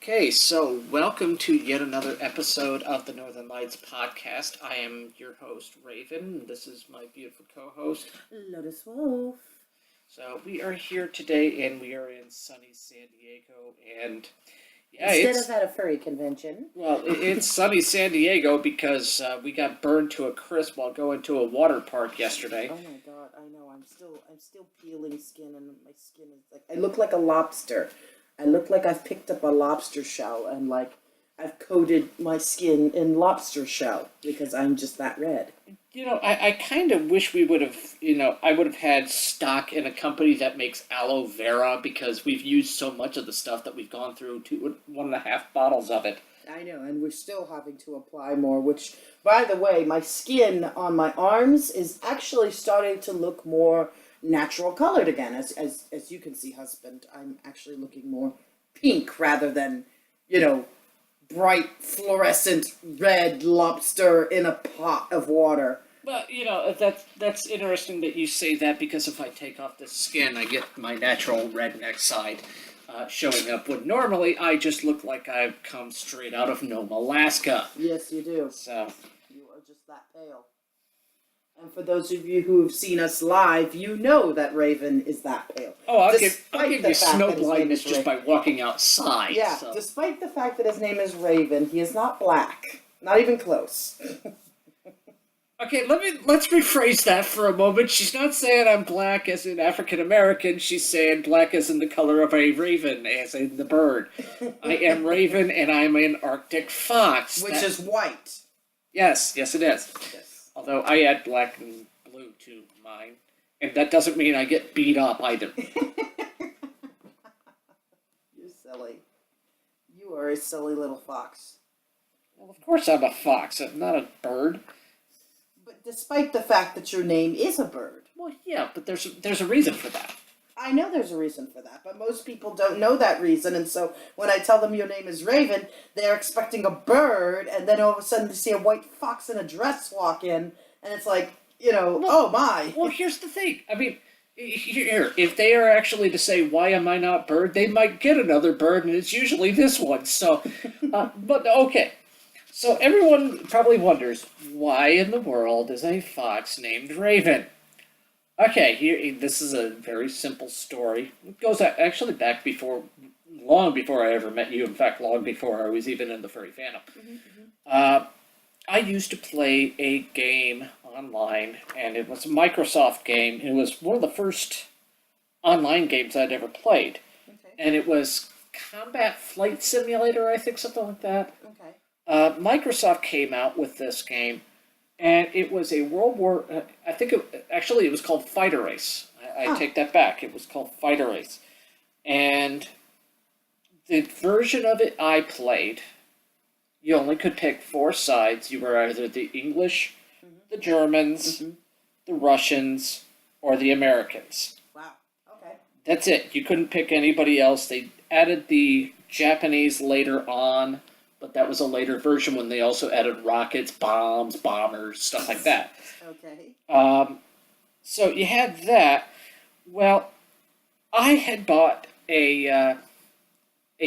Okay, so welcome to yet another episode of the Northern Lights podcast. I am your host, Raven, and this is my beautiful co-host, Lotus Wolf. So we are here today, and we are in sunny San Diego, and Instead of at a furry convention. It's sunny San Diego because we got burned to a crisp while going to a water park yesterday. Oh my god, I know. I'm still peeling skin, and my skin is like I look like a lobster. I look like I've picked up a lobster shell and like I've coated my skin in lobster shell because I'm just that red. I kind of wish we would have, I would have had stock in a company that makes aloe vera because we've used so much of the stuff that we've gone through, 1.5 bottles of it. I know, and we're still having to apply more, which, by the way, my skin on my arms is actually starting to look more natural colored again. As you can see, husband, I'm actually looking more pink rather than, bright fluorescent red lobster in a pot of water. Well, that's interesting that you say that because if I take off the skin, I get my natural redneck side showing up. When normally I just look like I've come straight out of Nome, Alaska. Yes, you do. So you are just that pale. And for those of you who have seen us live, you know that Raven is that pale. Oh, I'll give you snow blindness just by walking outside. Yeah, so. Despite the fact that his name is Raven, he is not black. Not even close. Okay, let's rephrase that for a moment. She's not saying I'm black as in African American. She's saying black as in the color of a raven, as in the bird. I am Raven, and I'm an Arctic fox. Which is white. Yes, it is. Yes. Although I add black and blue to mine, and that doesn't mean I get beat up either. You're silly. You are a silly little fox. Well, of course I'm a fox. I'm not a bird. But despite the fact that your name is a bird. Well, yeah, but there's a reason for that. I know there's a reason for that, but most people don't know that reason, and so when I tell them your name is Raven, they're expecting a bird, and then all of a sudden they see a white fox in a dress walk in, and it's like, oh my. Well, here's the thing. I mean, here, if they are actually to say, why am I not bird, they might get another bird, and it's usually this one, so, but okay. So everyone probably why in the world is a fox named Raven? Okay, this is a very simple story. It goes actually back long before I ever met you. In fact, long before I was even in the furry fandom. I used to play a game online, and it was a Microsoft game. It was one of the first online games I'd ever played. Okay. And it was Combat Flight Simulator, I think, something like that. Okay. Microsoft came out with this game, and it was a World War. I think it was called Fighter Race. I take that back. It was called Fighter Race, and the version of it I played, you only could pick 4 sides. You were either the English, the Germans, the Russians, or the Americans. Wow. Okay. That's it. You couldn't pick anybody else. They added the Japanese later on. But that was a later version when they also added rockets, bombs, bombers, stuff like that. Okay. So you had that. Well, I had bought a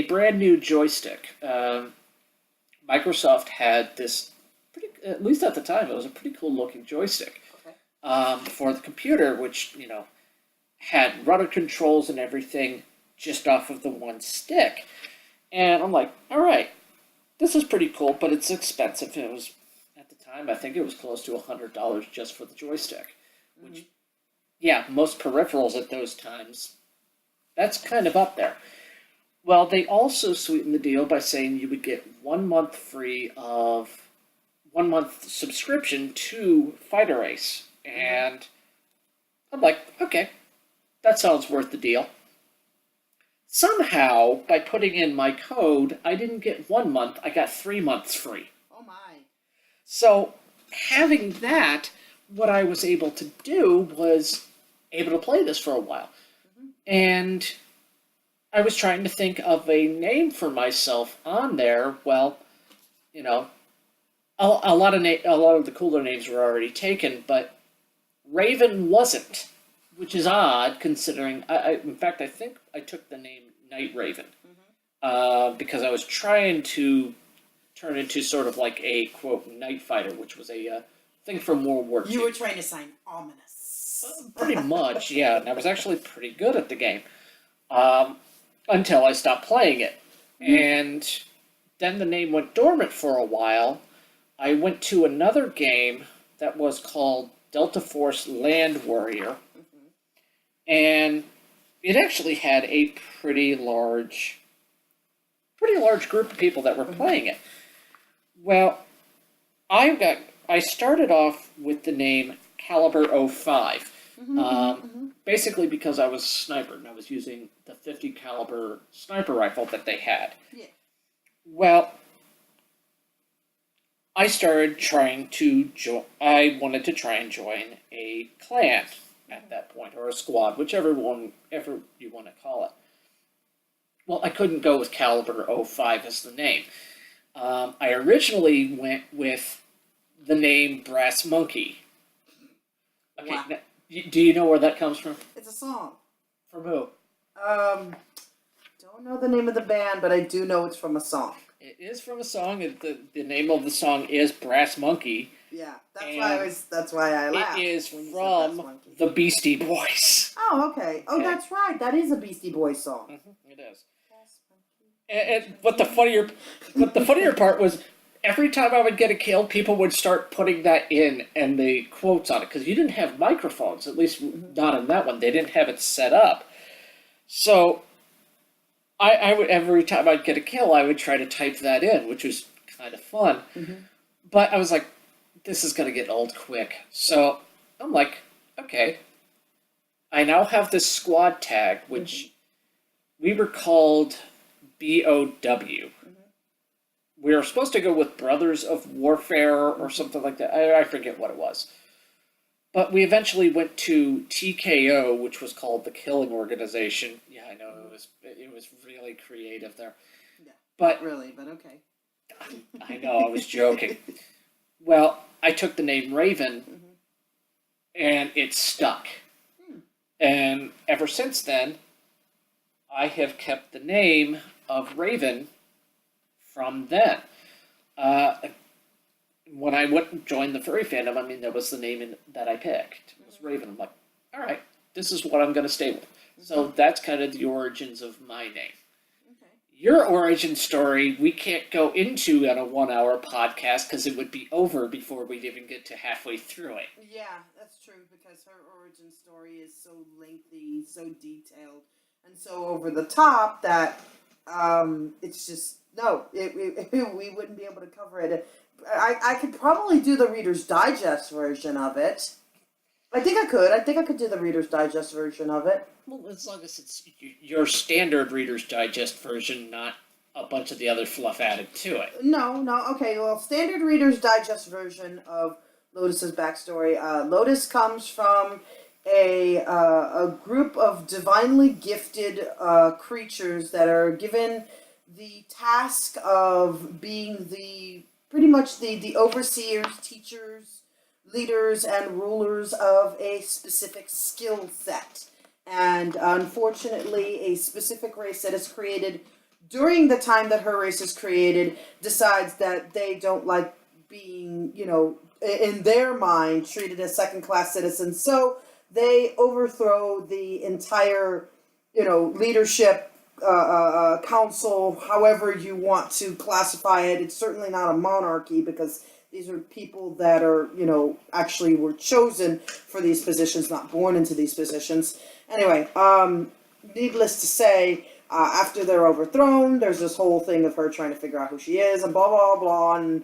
brand new joystick. Microsoft had this, at least at the time, it was a pretty cool looking joystick. Okay. For the computer, which, had rudder controls and everything just off of the one stick. And I'm like, all right. This is pretty cool, but it's expensive. It was, at the time, I think it was close to $100 just for the joystick. Which, most peripherals at those times, that's kind of up there. Well, they also sweetened the deal by saying you would get 1 month free of 1 month subscription to Fighter Race. And I'm like, okay, that sounds worth the deal. Somehow, by putting in my code, I didn't get 1 month, I got 3 months free. Oh my. So, having that, what I was able to do was able to play this for a while. And I was trying to think of a name for myself on there. Well, a lot of the cooler names were already taken, but Raven wasn't. Which is odd, considering, in fact, I think I took the name Night Raven. because I was trying to turn into sort of like a quote night fighter, which was a thing from World War II. You were trying to sign ominous. Pretty much, yeah. And I was actually pretty good at the game until I stopped playing it, and then the name went dormant for a while. I went to another game that was called Delta Force Land Warrior, and it actually had a pretty large group of people that were playing it. Well, I started off with the name Caliber 05, basically because I was a sniper and I was using the 50 caliber sniper rifle that they had. Yeah. Well, I started trying to I wanted to try and join a clan at that point, or a squad, whichever you want to call it. Well, I couldn't go with Caliber 05 as the name. I originally went with the name Brass Monkey. Okay, Wow. now, do you know where that comes from? It's a song. From who? Don't know the name of the band, but I do know it's from a song. It is from a song. The name of the song is Brass Monkey. Yeah, that's And why I laughed. It is when you said Brass from Monkey. the Beastie Boys. Oh, okay. Oh, Okay. that's right. That is a Beastie Boys song. It is. But the funnier part was every time I would get a kill, people would start putting that in and the quotes on it because you didn't have microphones, at least not in that one. They didn't have it set up, so I would every time I'd get a kill, I would try to type that in, which was kind of fun. But I was like, this is gonna get old quick. So I'm like, okay, I now have this squad tag, which we were called BOW. We were supposed to go with Brothers of Warfare or something like that. I forget what it was. But we eventually went to TKO, which was called the Killing Organization. Yeah, I know it was really creative there. Yeah, But really, but okay. I know, I was joking. Well, I took the name Raven, and it stuck. And ever since then, I have kept the name of Raven from then. When I went and joined the furry fandom, I mean, that was the name that I picked. It was Raven. I'm like, all right, this is what I'm going to stay with. So that's kind of the origins of my name. Okay. Your origin story, we can't go into on a 1 hour podcast because it would be over before we'd even get to halfway through it. Yeah, that's true, because her origin story is so lengthy, so detailed, and so over the top that it's just, we wouldn't be able to cover it. I could probably do the Reader's Digest version of it. I think I could do the Reader's Digest version of it. Well, as long as it's your standard Reader's Digest version, not a bunch of the other fluff added to it. No, okay, well, standard Reader's Digest version of Lotus's backstory. Lotus comes from a group of divinely gifted creatures that are given the task of being pretty much the overseers, teachers, leaders, and rulers of a specific skill set. And unfortunately, a specific race that is created during the time that her race is created decides that they don't like being, in their mind, treated as second-class citizens. So they overthrow the entire, leadership, council, however you want to classify it. It's certainly not a monarchy, because these are people that are, actually were chosen for these positions, not born into these positions. Anyway, needless to say, after they're overthrown, there's this whole thing of her trying to figure out who she is and blah, blah, blah. And,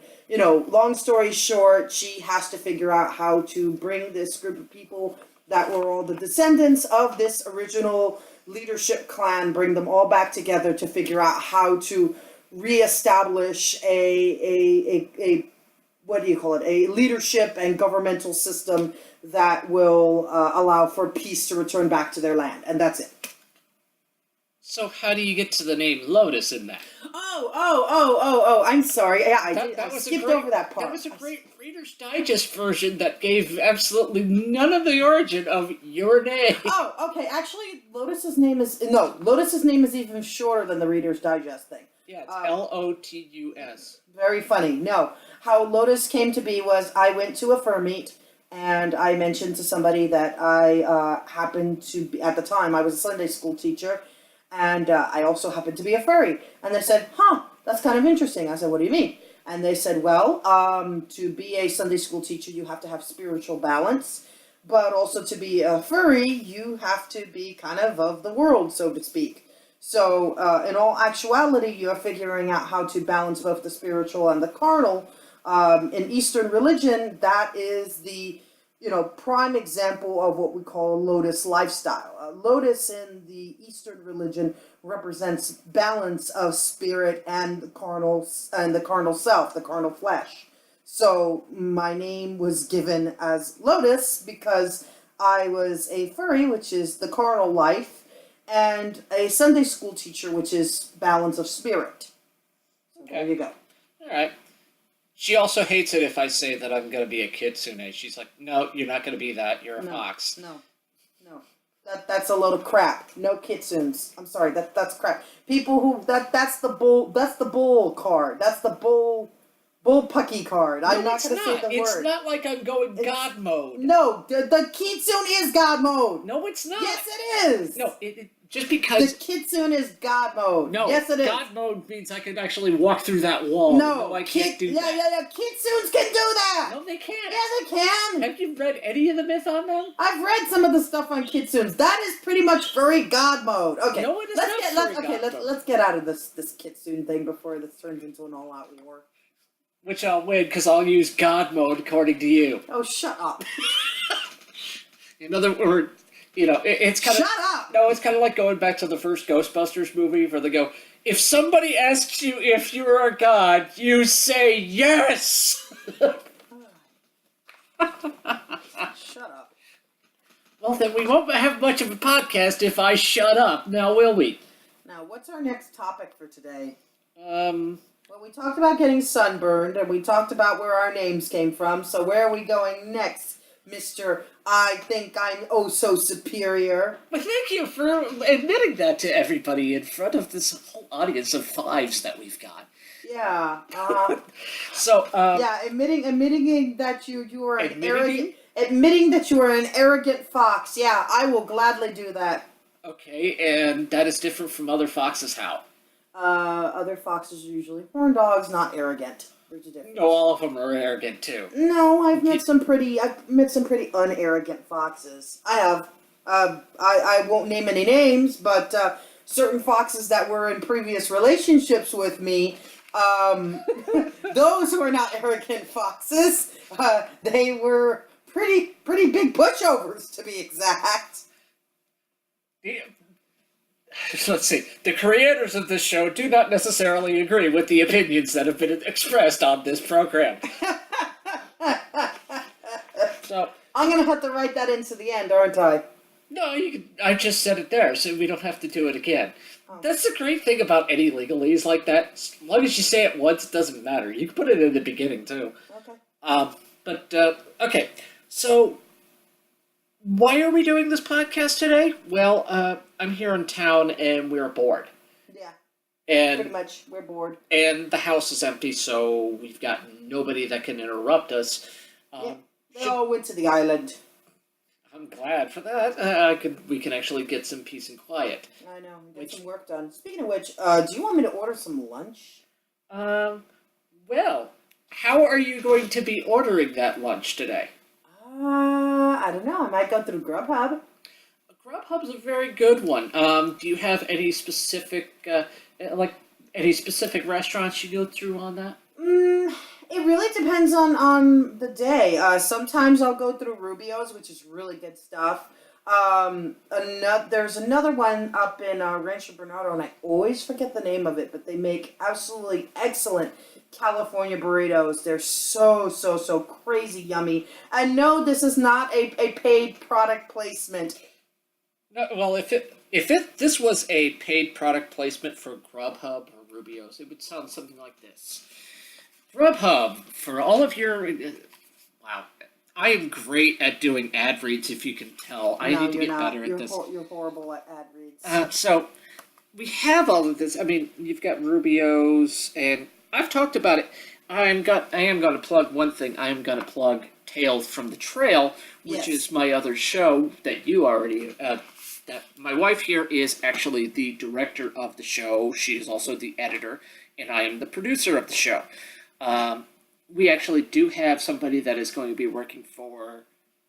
long story short, she has to figure out how to bring this group of people that were all the descendants of this original leadership clan, bring them all back together to figure out how to reestablish a what do you call it, a leadership and governmental system that will allow for peace to return back to their land. And that's it. So how do you get to the name Lotus in that? I'm sorry. Yeah, I That, did. I that was skipped a great, over that part. That was a great Reader's Digest version that gave absolutely none of the origin of your name. Oh, okay. Actually, Lotus's name is even shorter than the Reader's Digest thing. Yeah, it's Lotus. Very funny. No, how Lotus came to be was I went to a fur meet and I mentioned to somebody that I happened to be, at the time I was a Sunday school teacher, and I also happened to be a furry. And they said, "Huh, that's kind of interesting." I said, "What do you mean?" And they said, "Well, to be a Sunday school teacher, you have to have spiritual balance, but also to be a furry, you have to be kind of the world, so to speak." So, in all actuality, you're figuring out how to balance both the spiritual and the carnal. In Eastern religion, that is the, prime example of what we call a lotus lifestyle. Lotus in the Eastern religion represents balance of spirit and the carnal self, the carnal flesh. So my name was given as Lotus because I was a furry, which is the carnal life, and a Sunday school teacher, which is balance of spirit. So there you go. All right. She also hates it if I say that I'm going to be a kitsune. She's like, "No, you're not going to be that. You're a fox." No. That's a load of crap. No kitsunes. I'm sorry. That's crap. People who that's the bull. That's the bull card. That's the bullpucky card. I'm not going to say the word. It's not like I'm going God mode. No, the kitsune is God mode. No, it's not. Yes, it is. No, just because... The kitsune is God mode. No, yes, it is. God mode means I can actually walk through that wall. No, I can't do that. Yeah. Kitsunes can do that. No, they can't. Yeah, they can. Have you read any of the myth on them? I've read some of the stuff on kitsunes. That is pretty much furry God mode. Okay, No, it is not let's get out of this kitsune thing before this turns into an all-out war. Which I'll win because I'll use God mode according to you. Oh, shut up. In other words, it's kind of... Shut up! No, it's kind of like going back to the first Ghostbusters movie where they go, if somebody asks you if you are a god, you say yes! Shut up. Well, then we won't have much of a podcast if I shut up, now will we? Now, what's our next topic for today? Well, we talked about getting sunburned, and we talked about where our names came from, so where are we going next, Mr. I think I'm oh so superior? Well, thank you for admitting that to everybody in front of this whole audience of fives that we've got. Yeah. So, yeah, admitting that you are an arrogant... Admitting that you are an arrogant fox. Yeah, I will gladly do that. Okay, and that is different from other foxes how? Other foxes are usually horn dogs, not arrogant. There's a difference. No, all of them are arrogant too. No, I've met some pretty unarrogant foxes. I have. I won't name any names, but certain foxes that were in previous relationships with me, those were not arrogant foxes. They were pretty big pushovers, to be exact. Let's see. The creators of this show do not necessarily agree with the opinions that have been expressed on this program. So I'm gonna have to write that into the end, aren't I? No, you can. I just said it there, so we don't have to do it again. Oh. That's the great thing about any legalese like that. As long as you say it once, it doesn't matter. You can put it in the beginning too. Okay. Okay. So, why are we doing this podcast today? Well, I'm here in town and we're bored. Yeah. And pretty much, we're bored. And the house is empty, so we've got nobody that can interrupt us. Yeah, they all went to the island. I'm glad for that. We can actually get some peace and quiet. I know, get some work done. Speaking of which, do you want me to order some lunch? Well, how are you going to be ordering that lunch today? I don't know. I might go through Grubhub. Grubhub's a very good one. Do you have any specific, any specific restaurants you go through on that? It really depends on the day. Sometimes I'll go through Rubio's, which is really good stuff. There's another one up in Rancho Bernardo, and I always forget the name of it, but they make absolutely excellent California burritos. They're so crazy yummy. And no, this is not a paid product placement. No, well, if this was a paid product placement for Grubhub or Rubio's, it would sound something like this. Grubhub, for all of your... wow. I am great at doing ad reads, if you can tell. I need to get better at this. You're horrible at ad reads. So, we have all of this. I mean, you've got Rubio's, and I've talked about it. I am going to plug one thing. I am going to plug Tales from the Trail, which Yes. is my other show that you already... that my wife here is actually the director of the show. She is also the editor, and I am the producer of the show. We actually do have somebody that is going to be working for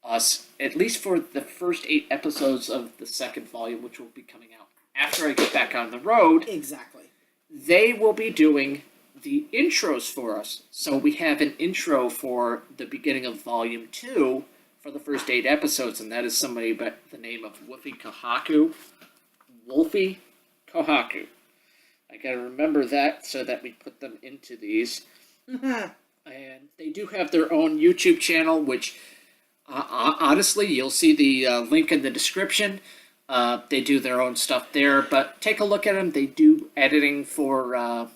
us, at least for the first 8 episodes of the second volume, which will be coming out after I get back on the road. Exactly. They will be doing the intros for us. So we have an intro for the beginning of volume 2 for the first 8 episodes, and that is somebody by the name of Wolfie Kohaku. Wolfie Kohaku. I gotta remember that so that we put them into these. And they do have their own YouTube channel, which, honestly, you'll see the link in the description. They do their own stuff there, but take a look at them. They do editing for,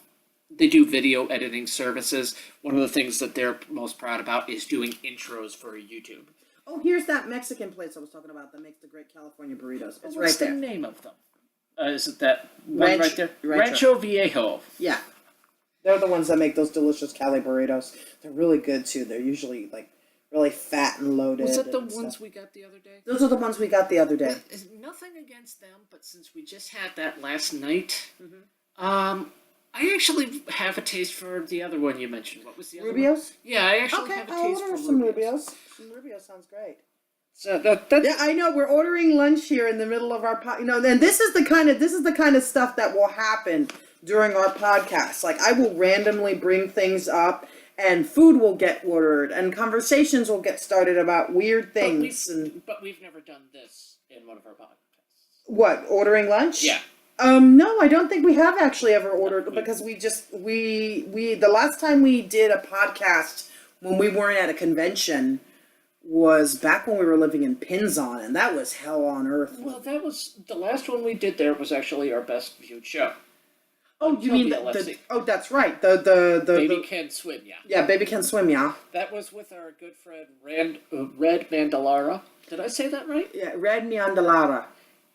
they do video editing services. One of the things that they're most proud about is doing intros for YouTube. Oh, here's that Mexican place I was talking about that makes the great California burritos. It's What's right the there. name of them? Is it that one right there? Rancho. Rancho Viejo. Yeah. They're the ones that make those delicious Cali burritos. They're really good too. They're usually like really fat and loaded. Was that the and ones stuff. we got the other day? Those are the ones we got the other day. Well, nothing against them, but since we just had that last night, I actually have a taste for the other one you mentioned. What was the other one? Rubios? Yeah, I actually Okay, have a I'll taste order for some Rubios. Rubios. Some Rubios sounds great. So that's Yeah, I know. We're ordering lunch here in the middle of our and this is the kind of stuff that will happen during our podcast. Like I will randomly bring things up, and food will get ordered, and conversations will get started about weird things. But we've never done this in one of our podcasts. What, ordering lunch? Yeah. No, I don't think we have actually ever ordered because we the last time we did a podcast when we weren't at a convention was back when we were living in Pinzon, and that was hell on earth. Well, that was the last one we did. There was actually our best viewed show. Oh, you mean oh, that's right. The Baby Can Swim, yeah. Yeah, Baby Can Swim, yeah. That was with our good friend Red Mandalara. Did I say that right? Yeah, Red Miandalara.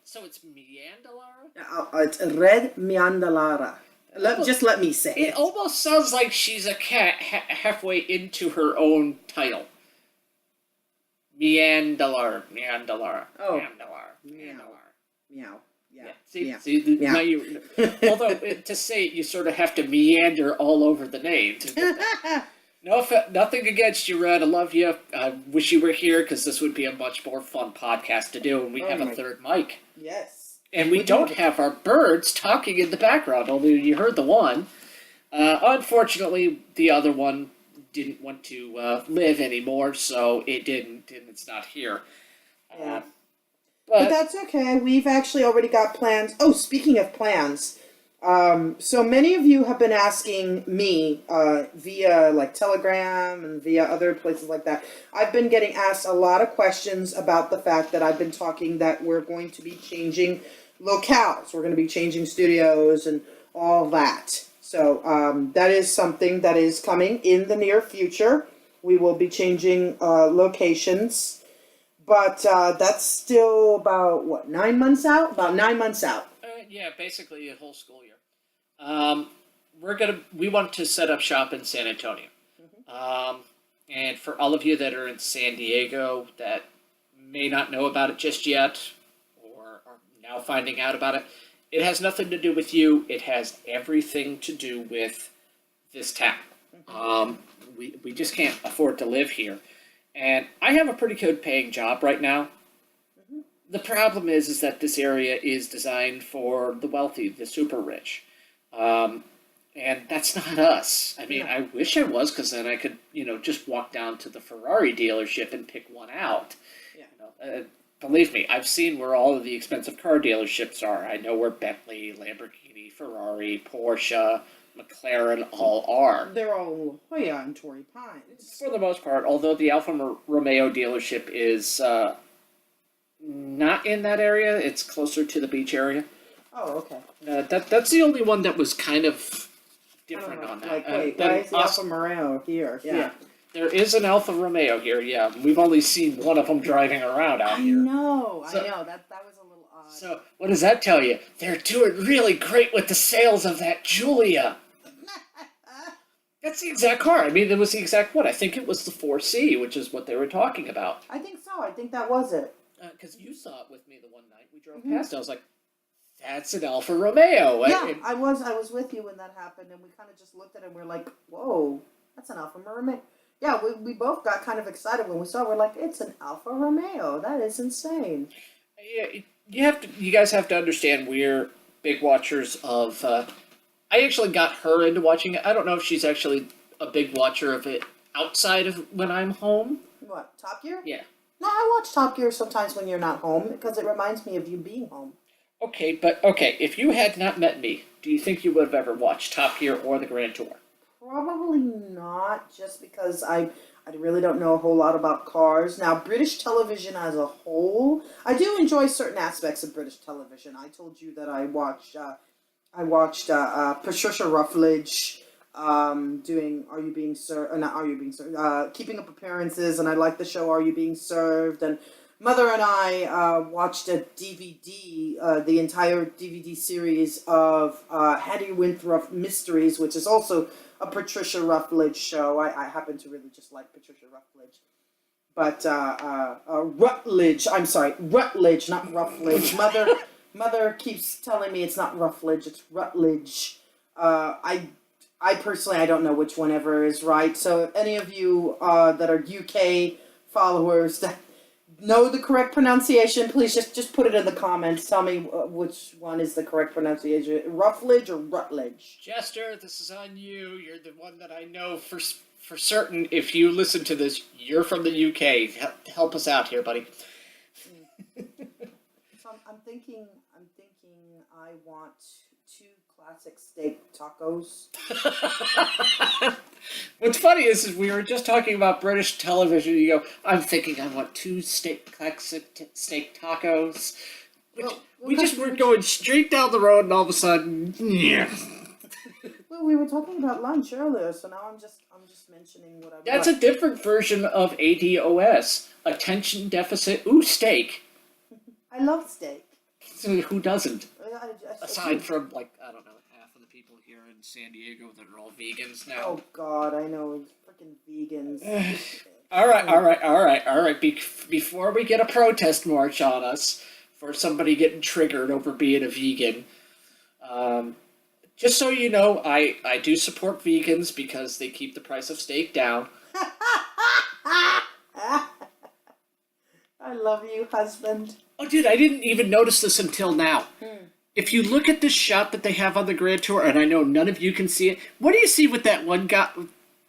So it's Miandalara? It's Red Miandalara. Just let me say It almost sounds like she's a cat halfway into her own title. Miandalar. Oh. Miandalar. Meow. Yeah. See, Yeah. now you. Although to say it, you sort of have to meander all over the name. Nothing against you, Red. I love you. I wish you were here because this would be a much more fun podcast to do, and we have a third mic. Yes. And we don't have our birds talking in the background, although you heard the one. Unfortunately, the other one didn't want to live anymore, so it didn't, and it's not here. Yeah. But that's okay. We've actually already got plans. Oh, speaking of plans, so many of you have been asking me via like Telegram and via other places like that. I've been getting asked a lot of questions about the fact that I've been talking that we're going to be changing locales. We're going to be changing studios and all that. So that is something that is coming in the near future. We will be changing locations. But that's still about, what, 9 months out? About 9 months out. Yeah, basically a whole school year. We want to set up shop in San Antonio. And for all of you that are in San Diego that may not know about it just yet, or are now finding out about it, it has nothing to do with you. It has everything to do with this town. We just can't afford to live here. And I have a pretty good paying job right now. The problem is that this area is designed for the wealthy, the super rich. And that's not us. I mean, I wish I was, because then I could, just walk down to the Ferrari dealership and pick one out. Yeah. Believe me, I've seen where all of the expensive car dealerships are. I know where Bentley, Lamborghini, Ferrari, Porsche, McLaren all are. They're all La Jolla and Torrey Pines. For the most part, although the Alfa Romeo dealership is not in that area, it's closer to the beach area. Oh, okay. That's the only one that was kind of different on that. Like, wait, than why is the us. Alfa Romeo here? Yeah. There is an Alfa Romeo here, yeah. We've only seen one of them driving around out I here. know, So- I know. That was a little odd. So, what does that tell you? They're doing really great with the sales of that Giulia. That's the exact car. I mean, it was the exact one. I think it was the 4C, which is what they were talking about. I think so. I think that was it. Because you saw it with me the one night. We drove past it. I was like, that's an Alfa Romeo. Yeah, I was with you when that happened, and we kind of just looked at it and we're like, whoa, that's an Alfa Romeo. Yeah, we both got kind of excited when we saw it. We're like, it's an Alfa Romeo. That is insane. Yeah, you guys have to understand we're big watchers of, I actually got her into watching it. I don't know if she's actually a big watcher of it outside of when I'm home. What, Top Gear? Yeah. No, I watch Top Gear sometimes when you're not home because it reminds me of you being home. Okay, if you had not met me, do you think you would have ever watched Top Gear or the Grand Tour? Probably not, just because I really don't know a whole lot about cars. Now, British television as a whole, I do enjoy certain aspects of British television. I told you that I watched Patricia Ruffledge doing Are You Being Served? Not Are You Being Served? Keeping Up Appearances, and I like the show Are You Being Served? And Mother and I watched a DVD, the entire DVD series of Hattie Winthrop Mysteries, which is also a Patricia Ruffledge show. I happen to really just like Patricia Ruffledge. But Rutledge, I'm sorry, Rutledge, not Ruffledge. Mother keeps telling me it's not Ruffledge, it's Rutledge. I personally, I don't know which one ever is right. So if any of you that are UK followers that know the correct pronunciation, please just put it in the comments. Tell me which one is the correct pronunciation, Ruffledge or Rutledge. Jester, this is on you. You're the one that I know for certain. If you listen to this, you're from the UK. Help us out here, buddy. So I'm thinking I want 2 classic steak tacos. What's funny is we were just talking about British television. You go, I'm thinking I want 2 classic steak tacos. We just were going straight down the road, and all of a sudden, yeah. Well, we were talking about lunch earlier, so now I'm just mentioning what I. That's a different version of ADOS. Attention deficit. Ooh, steak. I love steak. Who doesn't? I Aside from, like, I don't know, half of the people here in San Diego that are all vegans now. Oh God, I know, freaking vegans. All right. Before we get a protest march on us for somebody getting triggered over being a vegan, just so you know, I do support vegans because they keep the price of steak down. I love you, husband. Oh, dude, I didn't even notice this until now. If you look at this shot that they have on the Grand Tour, and I know none of you can see it, what do you see with that one guy?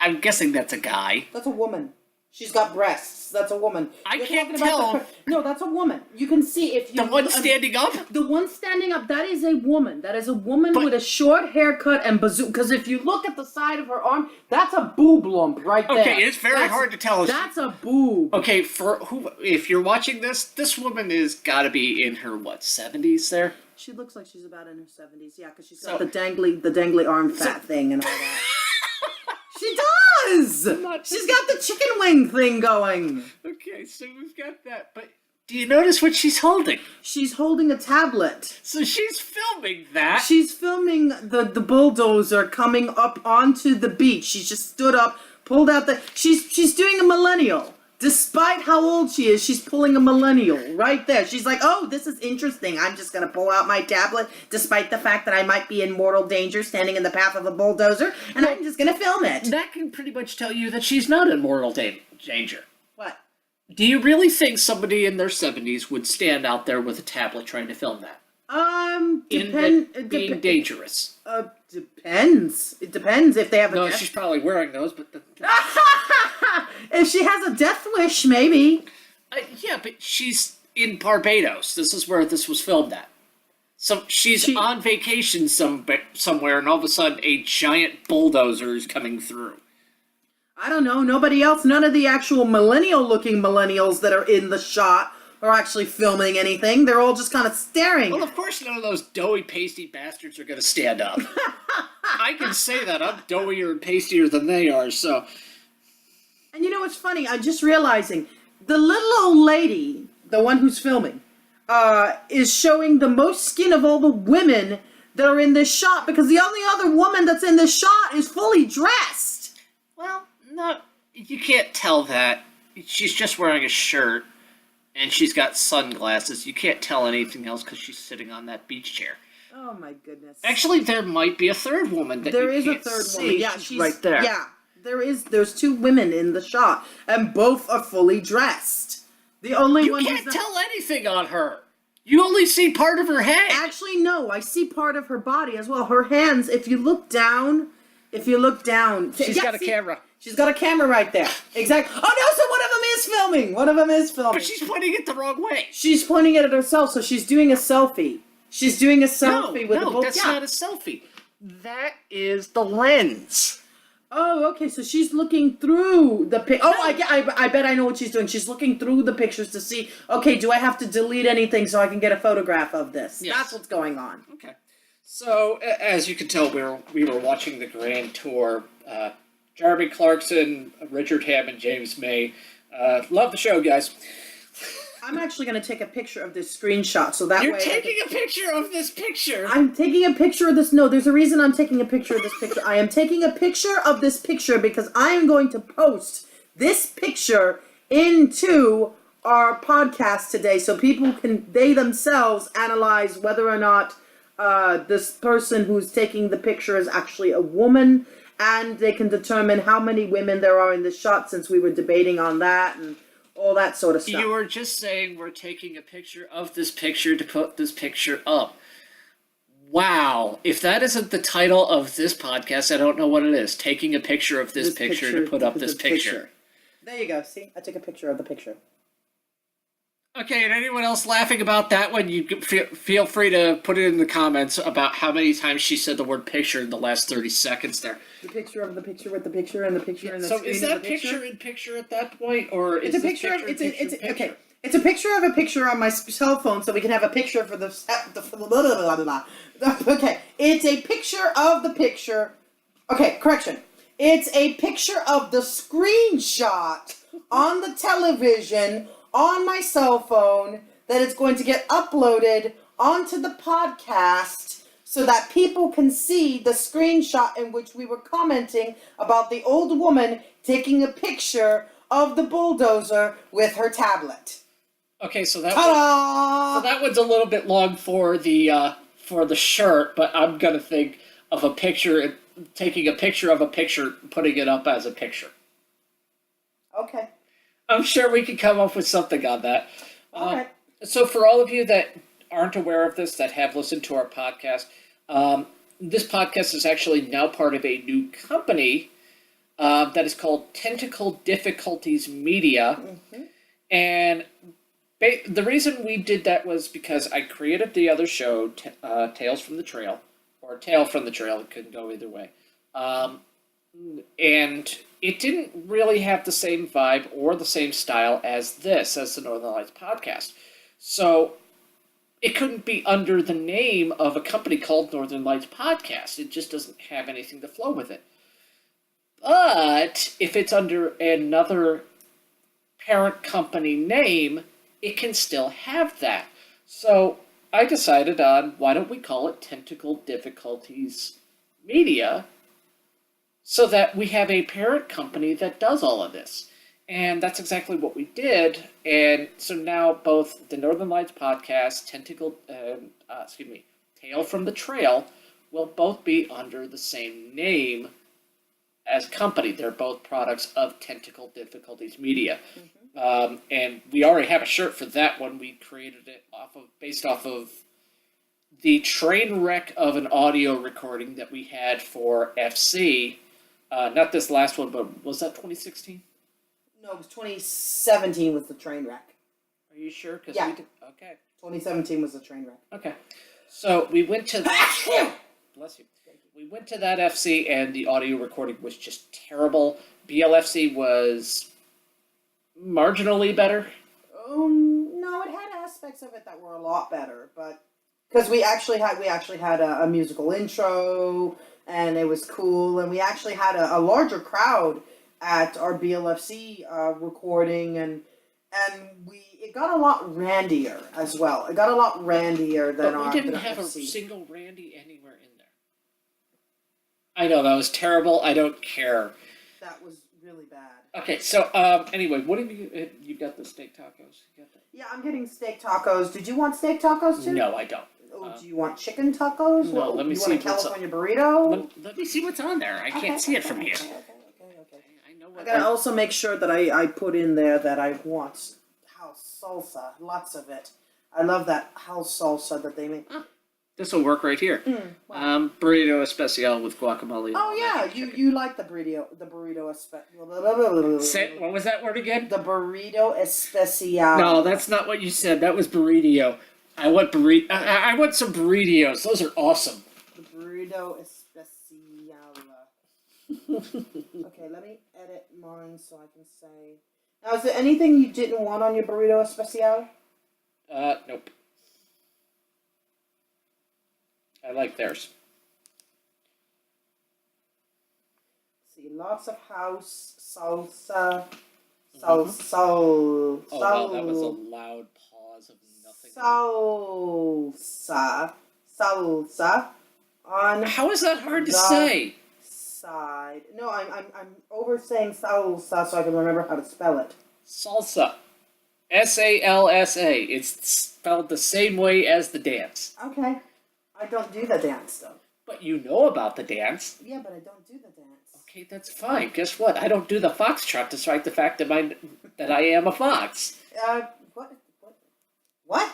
I'm guessing that's a guy. That's a woman. She's got breasts. That's a woman. I You're can't talking about tell. No, that's a woman. You can see if you. The one standing up? The one standing up, that is a woman. That is a woman But- with a short haircut and bazoo. Because if you look at the side of her arm, that's a boob lump right there. Okay, it's very hard to tell. That's a boob. Okay, if you're watching this woman is gotta be in her, 70s there? She looks like she's about in her 70s. Yeah, because she's So- got the dangly arm fat thing and all that. She does! She's got the chicken wing thing going. Okay, so we've got that, but do you notice what she's holding? She's holding a tablet. So she's filming that. She's filming the bulldozer coming up onto the beach. She just stood up, pulled out she's doing a millennial. Despite how old she is, she's pulling a millennial right there. She's like, oh, this is interesting. I'm just going to pull out my tablet, despite the fact that I might be in mortal danger standing in the path of a bulldozer, and I'm just going to film it. That can pretty much tell you that she's not in mortal danger. What? Do you really think somebody in their 70s would stand out there with a tablet trying to film that? Being dangerous. Depends. It depends if they have a No, death... she's probably wearing those, but... If she has a death wish, maybe. Yeah, but she's in Barbados. This is where this was filmed at. So she's on vacation somewhere, and all of a sudden a giant bulldozer is coming through. I don't know. Nobody else, none of the actual millennial-looking millennials that are in the shot are actually filming anything. They're all just kind of staring. Well, of course none of those doughy, pasty bastards are going to stand up. I can say that. I'm doughier and pastier than they are, so. And you know what's funny? I'm just realizing the little old lady, the one who's filming, is showing the most skin of all the women that are in this shot because the only other woman that's in this shot is fully dressed. Well, no, you can't tell that. She's just wearing a shirt, and she's got sunglasses. You can't tell anything else because she's sitting on that beach chair. Oh my goodness. Actually, there might be a third woman that There you is a can't third see. woman. Yeah, she's right there. Yeah, there's two women in the shot, and both are fully dressed. The only You one can't who's not... tell anything on her. You only see part of her head. Actually, no, I see part of her body as well. Her hands, if you look down, She's got a camera. She's got a camera right there. Exactly. Oh no, so one of them is filming. One of them is filming. But she's pointing it the wrong way. She's pointing it at herself, so she's doing a selfie. She's doing a selfie with the both. That's not a selfie. That is the lens. Oh, okay. So she's looking through the pic. Oh, I bet I know what she's doing. She's looking through the pictures to see. Okay, do I have to delete anything so I can get a photograph of this? Yes. That's what's going on. Okay. So as you can tell, we were watching the grand tour. Jeremy Clarkson, Richard Hammond, James May. Love the show, guys. I'm actually going to take a picture of this screenshot so that You're way. taking a picture of this picture. I'm taking a picture of this. No, there's a reason I'm taking a picture of this picture. I am taking a picture of this picture because I am going to post this picture into our podcast today so people can, they themselves, analyze whether or not this person who's taking the picture is actually a woman, and they can determine how many women there are in the shot since we were debating on that and all that sort of stuff. You were just saying we're taking a picture of this picture to put this picture up. Wow. If that isn't the title of this podcast, I don't know what it is. Taking a picture of this picture to put up this picture. There you go. See? I took a picture of the picture. Okay, and anyone else laughing about that one, you feel free to put it in the comments about how many times she said the word picture in the last 30 seconds there. The picture of the picture with the picture and the picture and the so screen is that of the picture in picture at that point, or It's is a picture of okay. It's a picture of a picture on my cell phone, so we can have a picture for the blah, blah, blah, blah. Okay, it's a picture of the picture. Okay, correction. It's a picture of the screenshot on the television on my cell phone that is going to get uploaded onto the podcast so that people can see the screenshot in which we were commenting about the old woman taking a picture of the bulldozer with her tablet. Okay, so that Ta-da! so that one's a little bit long for the shirt, but I'm gonna think of a picture, taking a picture of a picture, putting it up as a picture. Okay. I'm sure we can come up with something on that. All right. So for all of you that aren't aware of this, that have listened to our podcast, this podcast is actually now part of a new company that is called Tentacle Difficulties Media. Mm-hmm. And the reason we did that was because I created the other show, Tales from the Trail, or Tale from the Trail, it could go either way. And it didn't really have the same vibe or the same style as the Northern Lights podcast. So it couldn't be under the name of a company called Northern Lights Podcast. It just doesn't have anything to flow with it. But if it's under another parent company name, it can still have that. So I decided on, why don't we call it Tentacle Difficulties Media, so that we have a parent company that does all of this. And that's exactly what we did. And so now both the Northern Lights podcast, Tale from the Trail, will both be under the same name as a company. They're both products of Tentacle Difficulties Media. Mm-hmm. And we already have a shirt for that one. We created it based off of the train wreck of an audio recording that we had for FC. Not this last one, but was that 2016? No, it was 2017 was the train wreck. Are you sure? Yeah. Okay. 2017 was the train wreck. Okay. So we went to that. Bless you. We went to that FC, and the audio recording was just terrible. BLFC was marginally better. No, it had aspects of it that were a lot better, but because we actually had a musical intro and it was cool. And we actually had a larger crowd at our BLFC recording, and it got a lot randier as well. It got a lot randier than But our. we didn't than our have a FC. single Randy anywhere in there. I know that was terrible. I don't care. That was really bad. Okay, so anyway, what have you got the steak tacos? You got that? Yeah, I'm getting steak tacos. Did you want steak tacos too? No, I don't. Oh, do you want chicken tacos? No, let me you see want a what's California burrito? Let me see what's on there. I can't see it from here. Okay. I know I what. gotta also make sure that I put in there that I want house salsa, lots of it. I love that house salsa that they make. This will work right here. Wow. Burrito especial with guacamole. Oh yeah, you like the burrito especial. Say, what was that word again? The burrito especial. No, that's not what you said. That was burrito. I want I want some burritos. Those are awesome. The burrito especial. Okay, let me edit mine so I can say. Now, is there anything you didn't want on your burrito especial? Nope. I like theirs. See, lots of house salsa. Oh wow, that was a loud pause of nothing. Salsa on How is that hard to the say? side. No, I'm over saying salsa so I can remember how to spell it. Salsa. SALSA. It's spelled the same way as the dance. Okay. I don't do the dance though. But you know about the dance. Yeah, but I don't do the dance. Okay, that's fine. Guess what? I don't do the foxtrot despite the fact that I am a fox. What?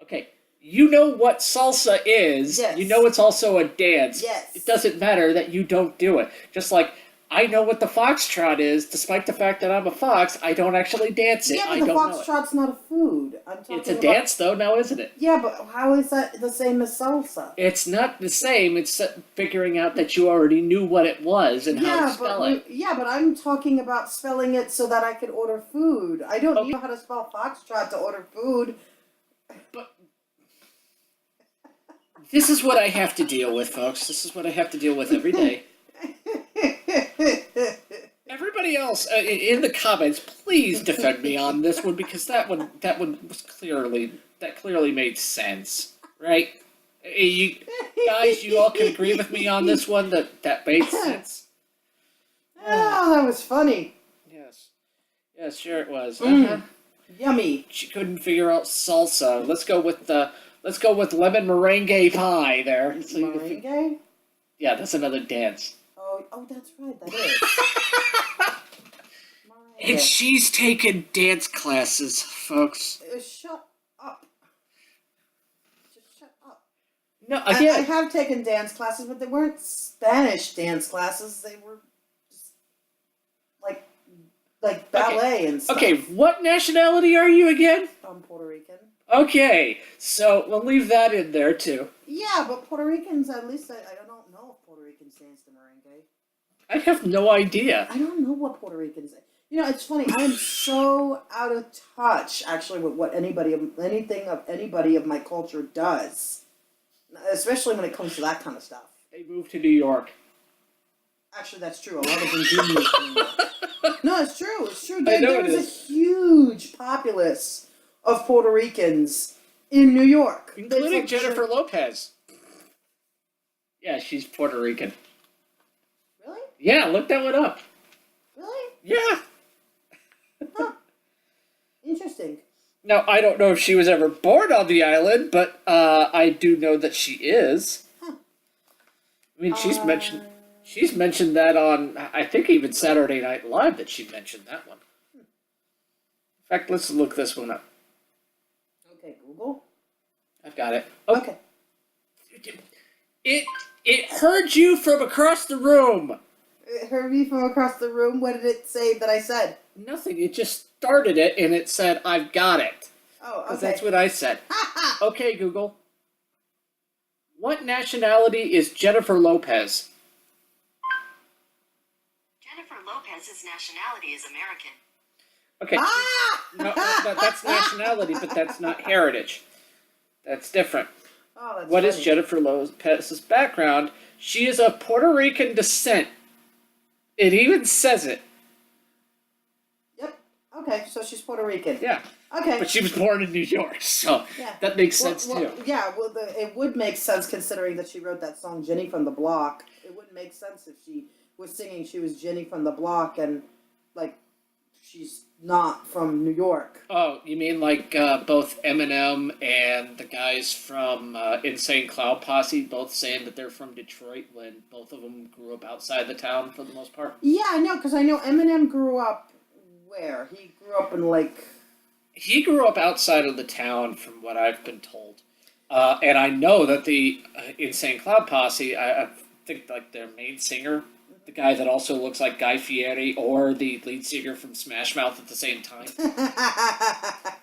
Okay, you know what salsa is. Yes. You know it's also a dance. Yes. It doesn't matter that you don't do it. Just like I know what the foxtrot is, despite the fact that I'm a fox, I don't actually dance it. Yeah, but I the don't know it. foxtrot's not a food. I'm talking It's a about... dance though, now isn't it? Yeah, but how is that the same as salsa? It's not the same. It's figuring out that you already knew what it was and how to spell it. Yeah, but I'm talking about spelling it so that I could order food. I don't know how to spell foxtrot to order food. But this is what I have to deal with, folks. This is what I have to deal with every day. Everybody else in the comments, please defend me on this one because that one was clearly made sense, right? You guys, you all can agree with me on this one that made sense. Oh, that was funny. Yes, sure it was. Yummy. She couldn't figure out salsa. Let's go with lemon meringue pie there. So Meringue? yeah, that's another dance. Oh, that's right. That is. And she's taken dance classes, folks. Shut up. Just shut up. No, I again. have taken dance classes, but they weren't Spanish dance classes. They were just like ballet and stuff. Okay, what nationality are you again? I'm Puerto Rican. Okay, so we'll leave that in there too. Yeah, but Puerto Ricans, at least I don't know if Puerto Ricans dance the merengue. I have no idea. I don't know what Puerto Ricans. You know, it's funny. I am so out of touch, actually, with what anybody of my culture does, especially when it comes to that kind of stuff. They moved to New York. Actually, that's true. A lot of them do move to New York. No, it's true. It's true. I know There's a huge populace of Puerto Ricans in New York, Including Jennifer Lopez. Yeah, she's Puerto Rican. Really? Yeah, look that one up. Really? Yeah. Huh. Interesting. Now, I don't know if she was ever born on the island, but I do know that she is. Huh. I mean, she's mentioned that on, I think even Saturday Night Live that she mentioned that one. In fact, let's look this one up. Okay, Google. I've got it. Oh, Okay. It heard you from across the room. It heard me from across the room. What did it say that I said? Nothing. It just started it and it said, I've got it. Oh, okay. Because that's what I said. Okay, Google. What nationality is Jennifer Lopez? Jennifer Lopez's nationality is American. Okay. No, that's nationality, but that's not heritage. That's different. Oh, that's What is funny. Jennifer Lopez's background? She is of Puerto Rican descent. It even says it. Yep. Okay, so she's Puerto Rican. Yeah. Okay. But she was born in New York, so Yeah. that makes sense too. Yeah, well, it would make sense considering that she wrote that song "Jenny from the Block." It wouldn't make sense if she was singing she was Jenny from the Block and like she's not from New York. Oh, you mean like both Eminem and the guys from Insane Cloud Posse both saying that they're from Detroit when both of them grew up outside the town for the most part? Yeah, I know, because I know Eminem grew up where? He grew up in like. He grew up outside of the town, from what I've been told. And I know that the Insane Cloud Posse, I think like their main singer, the guy that also looks like Guy Fieri, or the lead singer from Smash Mouth at the same time.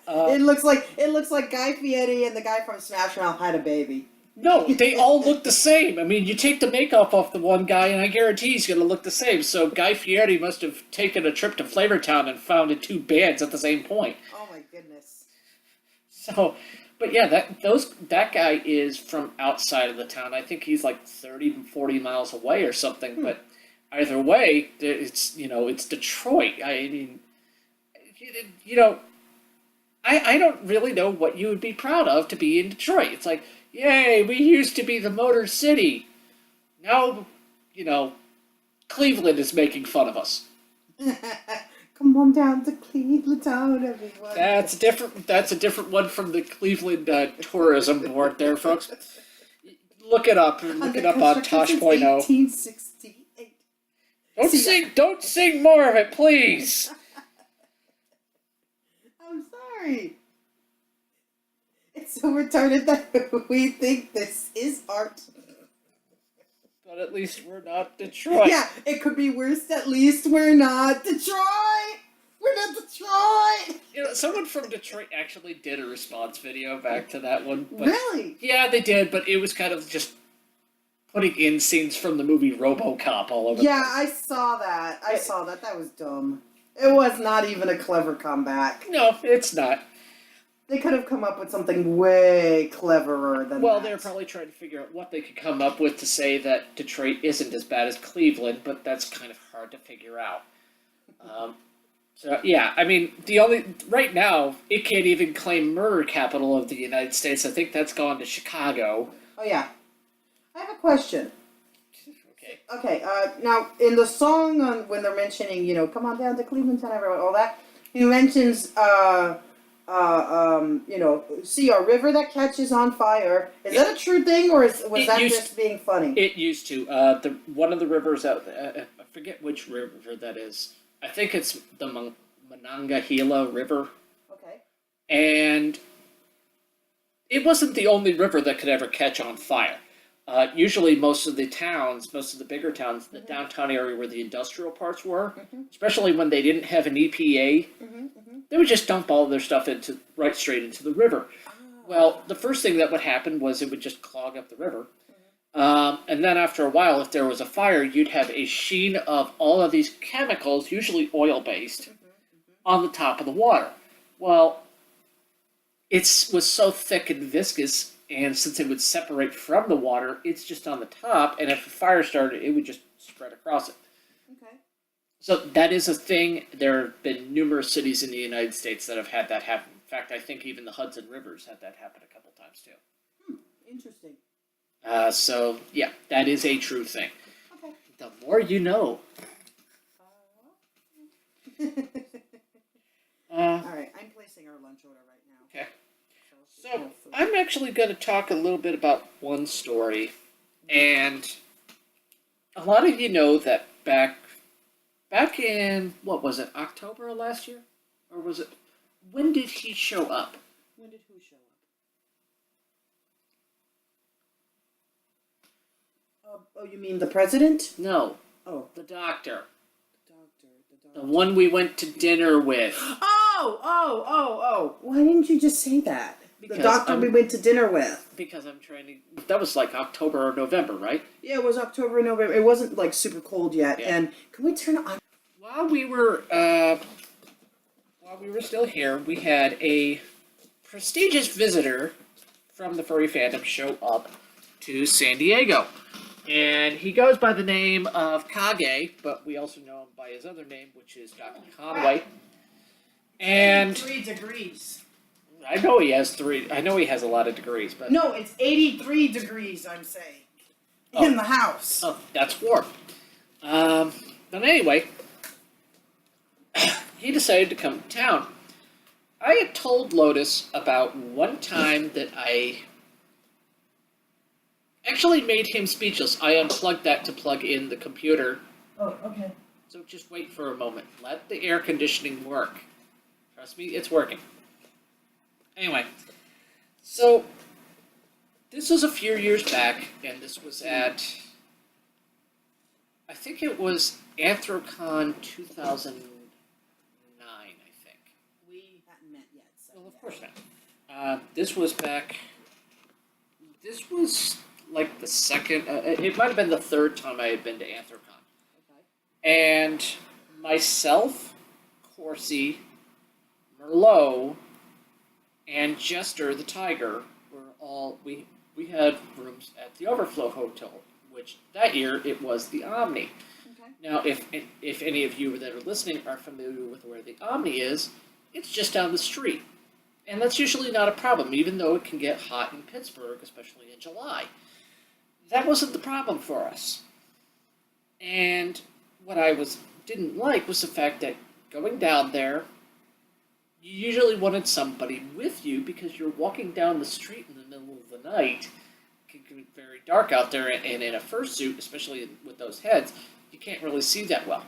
It looks like Guy Fieri and the guy from Smash Mouth had a baby. No, they all look the same. I mean, you take the makeup off the one guy, and I guarantee he's going to look the same. So Guy Fieri must have taken a trip to Flavortown and founded two bands at the same point. Oh my goodness. So, but yeah, that guy is from outside of the town. I think he's like 30, 40 miles away or something. But either way, it's Detroit. I mean, I don't really know what you would be proud of to be in Detroit. It's like, yay, we used to be the Motor City. Now, Cleveland is making fun of us. Come on down to Cleveland Town, everyone. That's a different one from the Cleveland Tourism Board there, folks. Look it up. Look it up on Tosh.0. 1868. Don't sing more of it, please. I'm sorry. It's so retarded that we think this is art. But at least we're not Detroit. Yeah, it could be worse. At least we're not Detroit. We're not Detroit. Someone from Detroit actually did a response video back to that one. But Really? yeah, they did, but it was kind of just putting in scenes from the movie RoboCop all over. Yeah, I saw that. That was dumb. It was not even a clever comeback. No, it's not. They could have come up with something way cleverer than that. Well, they were probably trying to figure out what they could come up with to say that Detroit isn't as bad as Cleveland, but that's kind of hard to figure out. So, yeah, I mean, right now, it can't even claim murder capital of the United States. I think that's gone to Chicago. Oh, yeah. I have a question. Okay. Okay, now, in the song, when they're mentioning, come on down to Cleveland Town, everyone, all that, he mentions, see a river that catches on fire. Is that a true thing, or was that just being funny? It used to. One of the rivers out there, I forget which river that is. I think it's the Monongahela River. Okay. And it wasn't the only river that could ever catch on fire. Usually most of the bigger towns, the downtown area where the industrial parts were, especially when they didn't have an EPA, they would just dump all of their stuff right straight into the river. Oh. Well, the first thing that would happen was it would just clog up the river. And then after a while, if there was a fire, you'd have a sheen of all of these chemicals, usually oil-based, on the top of the water. Well, it was so thick and viscous, and since it would separate from the water, it's just on the top, and if a fire started, it would just spread across it. Okay. So that is a thing. There have been numerous cities in the United States that have had that happen. In fact, I think even the Hudson Rivers had that happen a couple times too. Interesting. So, yeah, that is a true thing. Okay. The more you know. Alright, I'm placing our lunch order right now. Okay. So, I'm actually going to talk a little bit about one story. And a lot of you know that back in, what was it, October of last year? Or was it, when did he show up? When did who show up? Oh, you mean the president? No, Oh, the doctor. the doctor. The one we went to dinner with. Oh! Why didn't you just say that? Because the doctor we went to dinner with. Because I'm trying to... That was like October or November, right? Yeah, it was October and November. It wasn't like super cold yet. Yeah. And can we turn on? While we were still here, we had a prestigious visitor from the furry fandom show up to San Diego. And he goes by the name of Kage, but we also know him by his other name, which is Dr. Conway. And 3 degrees. I know he has three. I know he has a lot of degrees, but No, it's 83 degrees, I'm saying. Oh. In the house. oh, that's warm. But anyway, he decided to come to town. I had told Lotus about one time that I actually made him speechless. I unplugged that to plug in the computer. Oh, okay. So just wait for a moment. Let the air conditioning work. Trust me, it's working. Anyway, so this was a few years back, and this was at, I think it was Anthrocon 2009, I think. We hadn't met yet, so. Well, of course not. This was like the second, it might have been the third time I had been to Anthrocon. Okay. And myself, Corsi, Merlot, and Jester the Tiger were all, we had rooms at the Overflow Hotel, which that year it was the Omni. Okay. Now, if any of you that are listening are familiar with where the Omni is, it's just down the street. And that's usually not a problem, even though it can get hot in Pittsburgh, especially in July. That wasn't the problem for us. And what I didn't like was the fact that going down there, you usually wanted somebody with you because you're walking down the street in the middle of the night. It can get very dark out there, and in a fursuit, especially with those heads, you can't really see that well.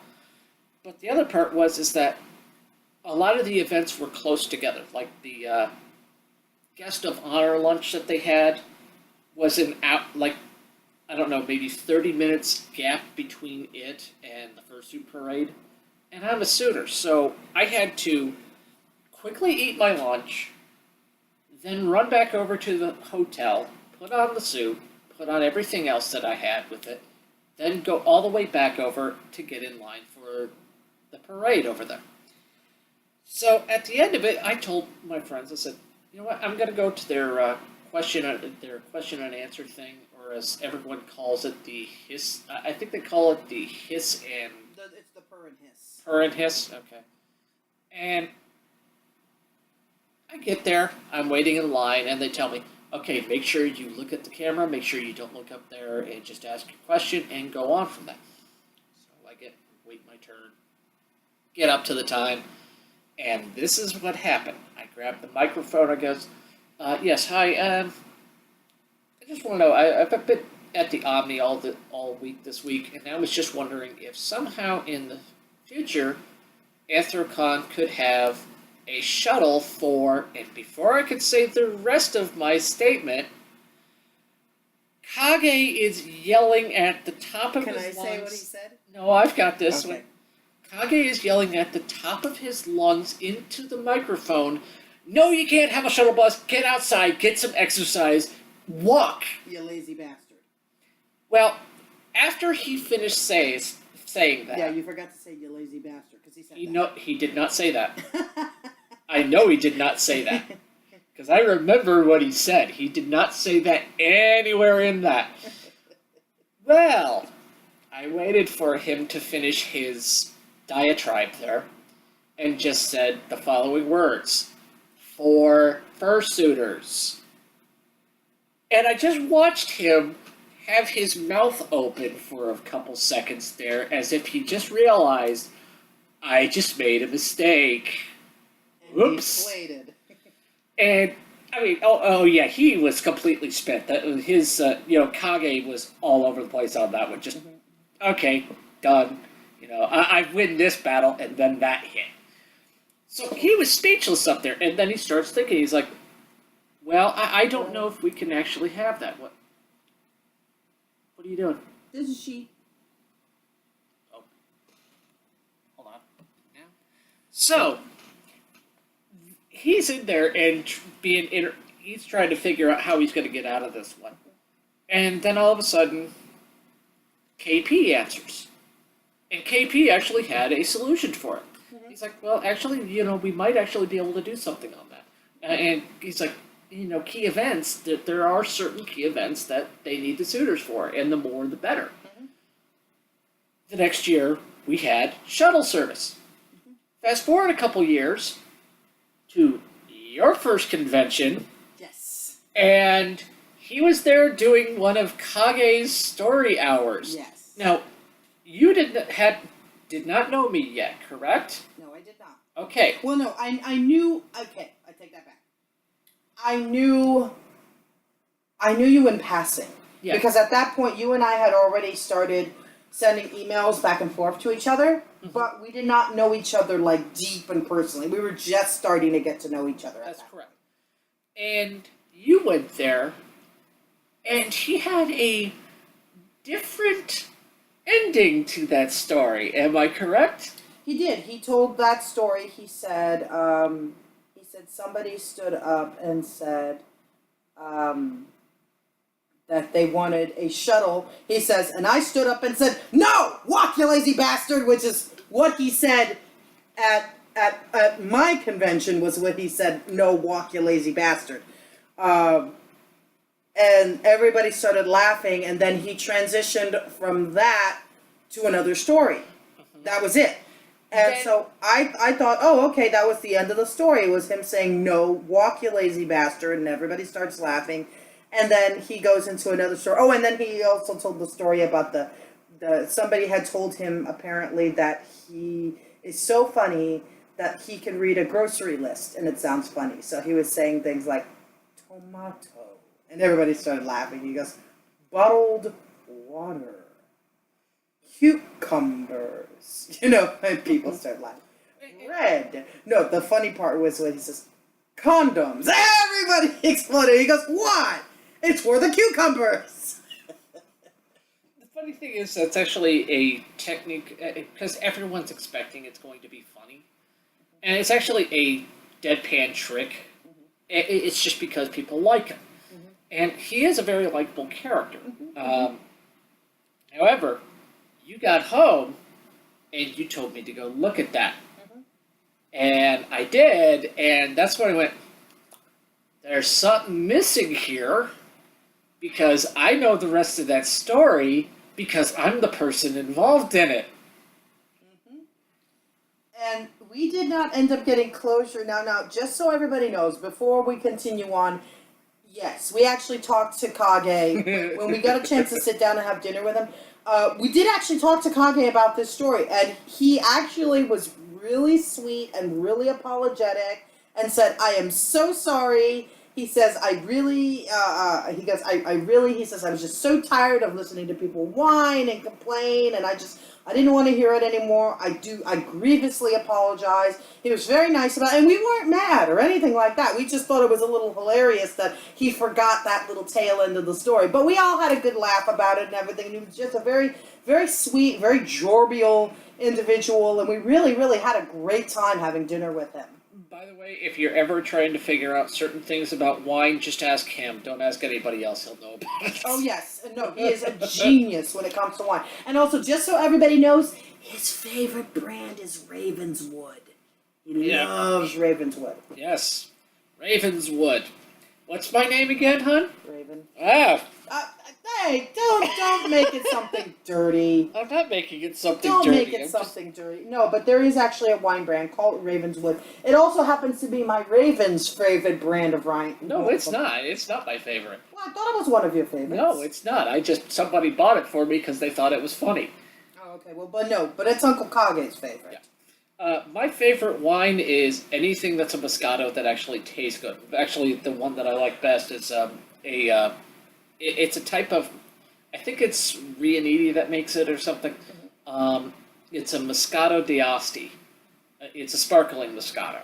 But the other part is that a lot of the events were close together. Like the guest of honor lunch that they had was I don't know, maybe 30 minutes gap between it and the fursuit parade. And I'm a suitor, so I had to quickly eat my lunch, then run back over to the hotel, put on the suit, put on everything else that I had with it, then go all the way back over to get in line for the parade over there. So at the end of it, I told my friends, I said, you know what, I'm going to go to their question and answer thing, or as everyone calls it, the hiss. I think they call it the hiss and... It's the purr and hiss. Purr and hiss, okay. And I get there, I'm waiting in line, and they tell me, okay, make sure you look at the camera, make sure you don't look up there, and just ask your question, and go on from that. So I wait my turn, get up to the time, and this is what happened. I grabbed the microphone, I goes, yes, hi, I just want to know, I've been at the Omni all week this week, and I was just wondering if somehow in the future, Anthrocon could have a shuttle for, and before I could say the rest of my statement, Kage is yelling at the top of Can his lungs. I say what he said? No, I've got this Okay. one. Kage is yelling at the top of his lungs into the microphone, no, you can't have a shuttle bus, get outside, get some exercise, walk. You lazy bastard. Well, after he finished saying that, Yeah, you forgot to say you lazy bastard, because he said he did not say that. that. I know he did not say that. Because I remember what he said. He did not say that anywhere in that. Well, I waited for him to finish his diatribe there, and just said the following words. For fursuiters. And I just watched him have his mouth open for a couple seconds there, as if he just realized, I just made a mistake. And Whoops. deflated. And, I mean, oh yeah, he was completely spent. His, Kage was all over the place on that one. Just, okay, done. I win this battle, and then that hit. So he was speechless up there, and then he starts thinking, he's like, well, I don't know if we can actually have that. What are you doing? This is she. Oh. Hold on. Now. So, he's in there and he's trying to figure out how he's going to get out of this one. And then all of a sudden, KP answers. And KP actually had a solution for it. He's like, well, actually, we might actually be able to do something on that. And he's like, key events, that there are certain key events that they need the suitors for, and the more the better. The next year, we had shuttle service. Fast forward a couple years to your first convention, Yes. and he was there doing one of Kage's story hours. Yes. Now, you did not know me yet, correct? No, I did not. Okay. Well, no, I knew. Okay, I take that back. I knew you in passing. Yeah. Because at that point, you and I had already started sending emails back and forth to each other, but we did not know each other like deep and personally. We were just starting to get to know each other. That's correct. And you went there, and he had a different ending to that story. Am I correct? He did. He told that story. He said somebody stood up and said that they wanted a shuttle. He says, and I stood up and said, "No, walk, you lazy bastard," which is what he said at my convention, was what he said, "No, walk, you lazy bastard." And everybody started laughing, and then he transitioned from that to another story. That was it. And so I thought, oh, okay, that was the end of the story. It was him saying, "No, walk, you lazy bastard," and everybody starts laughing. And then he goes into another story. Oh, and then he also told the story about the somebody had told him apparently that he is so funny that he can read a grocery list and it sounds funny. So he was saying things like tomato, and everybody started laughing. He goes, bottled water, cucumbers, and people started laughing. Red. No, the funny part was when he says condoms. Everybody exploded. He goes, "What? It's for the cucumbers." The funny thing is, that's actually a technique, because everyone's expecting it's going to be funny. And it's actually a deadpan trick. It's just because people like him. And he is a very likable character. However, you got home, and you told me to go look at that. And I did, and that's when I went, there's something missing here, because I know the rest of that story, because I'm the person involved in it. And we did not end up getting closure. Now, just so everybody knows, before we continue on, yes, we actually talked to Kage when we got a chance to sit down and have dinner with him. We did actually talk to Kage about this story, and he actually was really sweet and really apologetic and said, "I am so sorry." He says, he says, "I was just so tired of listening to people whine and complain, and I didn't want to hear it anymore. I grievously apologize." He was very nice about it, and we weren't mad or anything like that. We just thought it was a little hilarious that he forgot that little tail end of the story. But we all had a good laugh about it and everything, and he was just a very, very sweet, very jovial individual, and we really, really had a great time having dinner with him. By the way, if you're ever trying to figure out certain things about wine, just ask him. Don't ask anybody else. He'll know about it. Oh, yes. No, he is a genius when it comes to wine. And also, just so everybody knows, his favorite brand is Ravenswood. He loves Ravenswood. Yes. Ravenswood. What's my name again, hon? Raven. Ah. Hey, don't make it something dirty. I'm not making it something Don't dirty. make it something dirty. No, but there is actually a wine brand called Ravenswood. It also happens to be my Raven's favorite brand of wine. No, it's not. It's not my favorite. Well, I thought it was one of your favorites. No, it's not. Somebody bought it for me because they thought it was funny. Oh, okay. Well, but it's Uncle Kage's favorite. Yeah. My favorite wine is anything that's a Moscato that actually tastes good. Actually, the one that I like best is it's a type of, I think it's Rianiti that makes it or something. It's a Moscato d'Asti. It's a sparkling Moscato.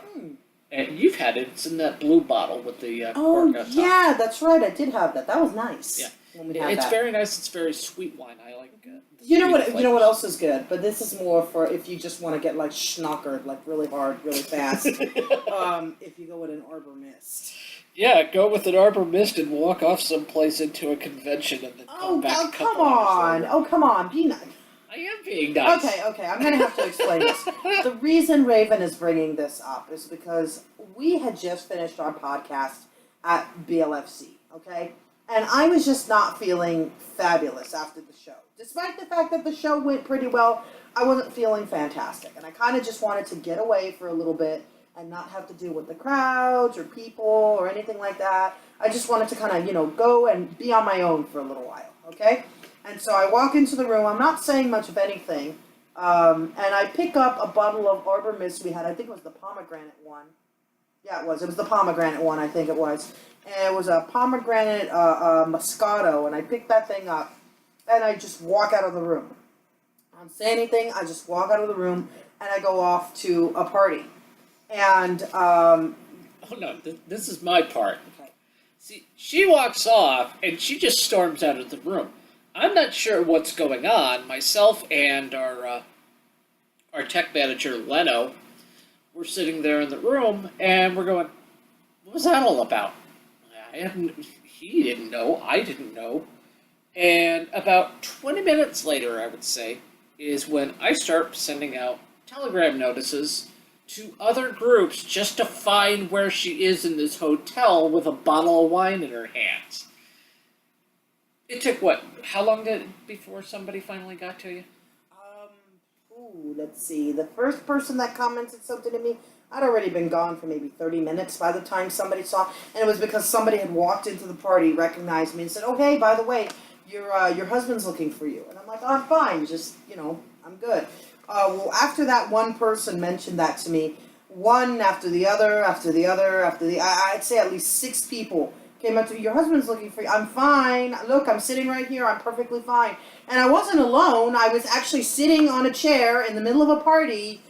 And you've had it. It's in that blue bottle with the cork on top. Yeah, that's right. I did have that. That was nice. Yeah. When we had It's that. very nice. It's very sweet wine. I like it. You know what else is good? But this is more for if you just want to get like schnockered, like really hard, really fast. If you go with an Arbor Mist. Yeah, go with an Arbor Mist and walk off someplace into a convention and then come back a couple hours later. Oh, come on. Be nice. I am being nice. Okay. I'm going to have to explain this. The reason Raven is bringing this up is because we had just finished our podcast at BLFC, okay? And I was just not feeling fabulous after the show. Despite the fact that the show went pretty well, I wasn't feeling fantastic. And I kind of just wanted to get away for a little bit and not have to deal with the crowds or people or anything like that. I just wanted to kind of, go and be on my own for a little while, okay? And so I walk into the room. I'm not saying much of anything. And I pick up a bottle of Arbor Mist we had. I think it was the pomegranate one. Yeah, it was. It was the pomegranate one, I think it was. And it was a pomegranate Moscato, and I picked that thing up, and I just walk out of the room. I don't say anything, I just walk out of the room, and I go off to a party. And, Oh no, this is my part. okay. See, she walks off, and she just storms out of the room. I'm not sure what's going on. Myself and our tech manager, Leno, we're sitting there in the room, and we're going, what was that all about? He didn't know, I didn't know. And about 20 minutes later, I would say, is when I start sending out telegram notices to other groups just to find where she is in this hotel with a bottle of wine in her hands. It took how long before somebody finally got to you? Let's see. The first person that commented something to me, I'd already been gone for maybe 30 minutes by the time somebody saw, and it was because somebody had walked into the party, recognized me, and said, "Oh, hey, by the way, your husband's looking for you." And I'm like, "Oh, I'm fine. Just, I'm good." Well, after that one person mentioned that to me, one after the other, I'd say at least 6 people came up to me. "Your husband's looking for you." "I'm fine. Look, I'm sitting right here. I'm perfectly fine." And I wasn't alone. I was actually sitting on a chair in the middle of a party,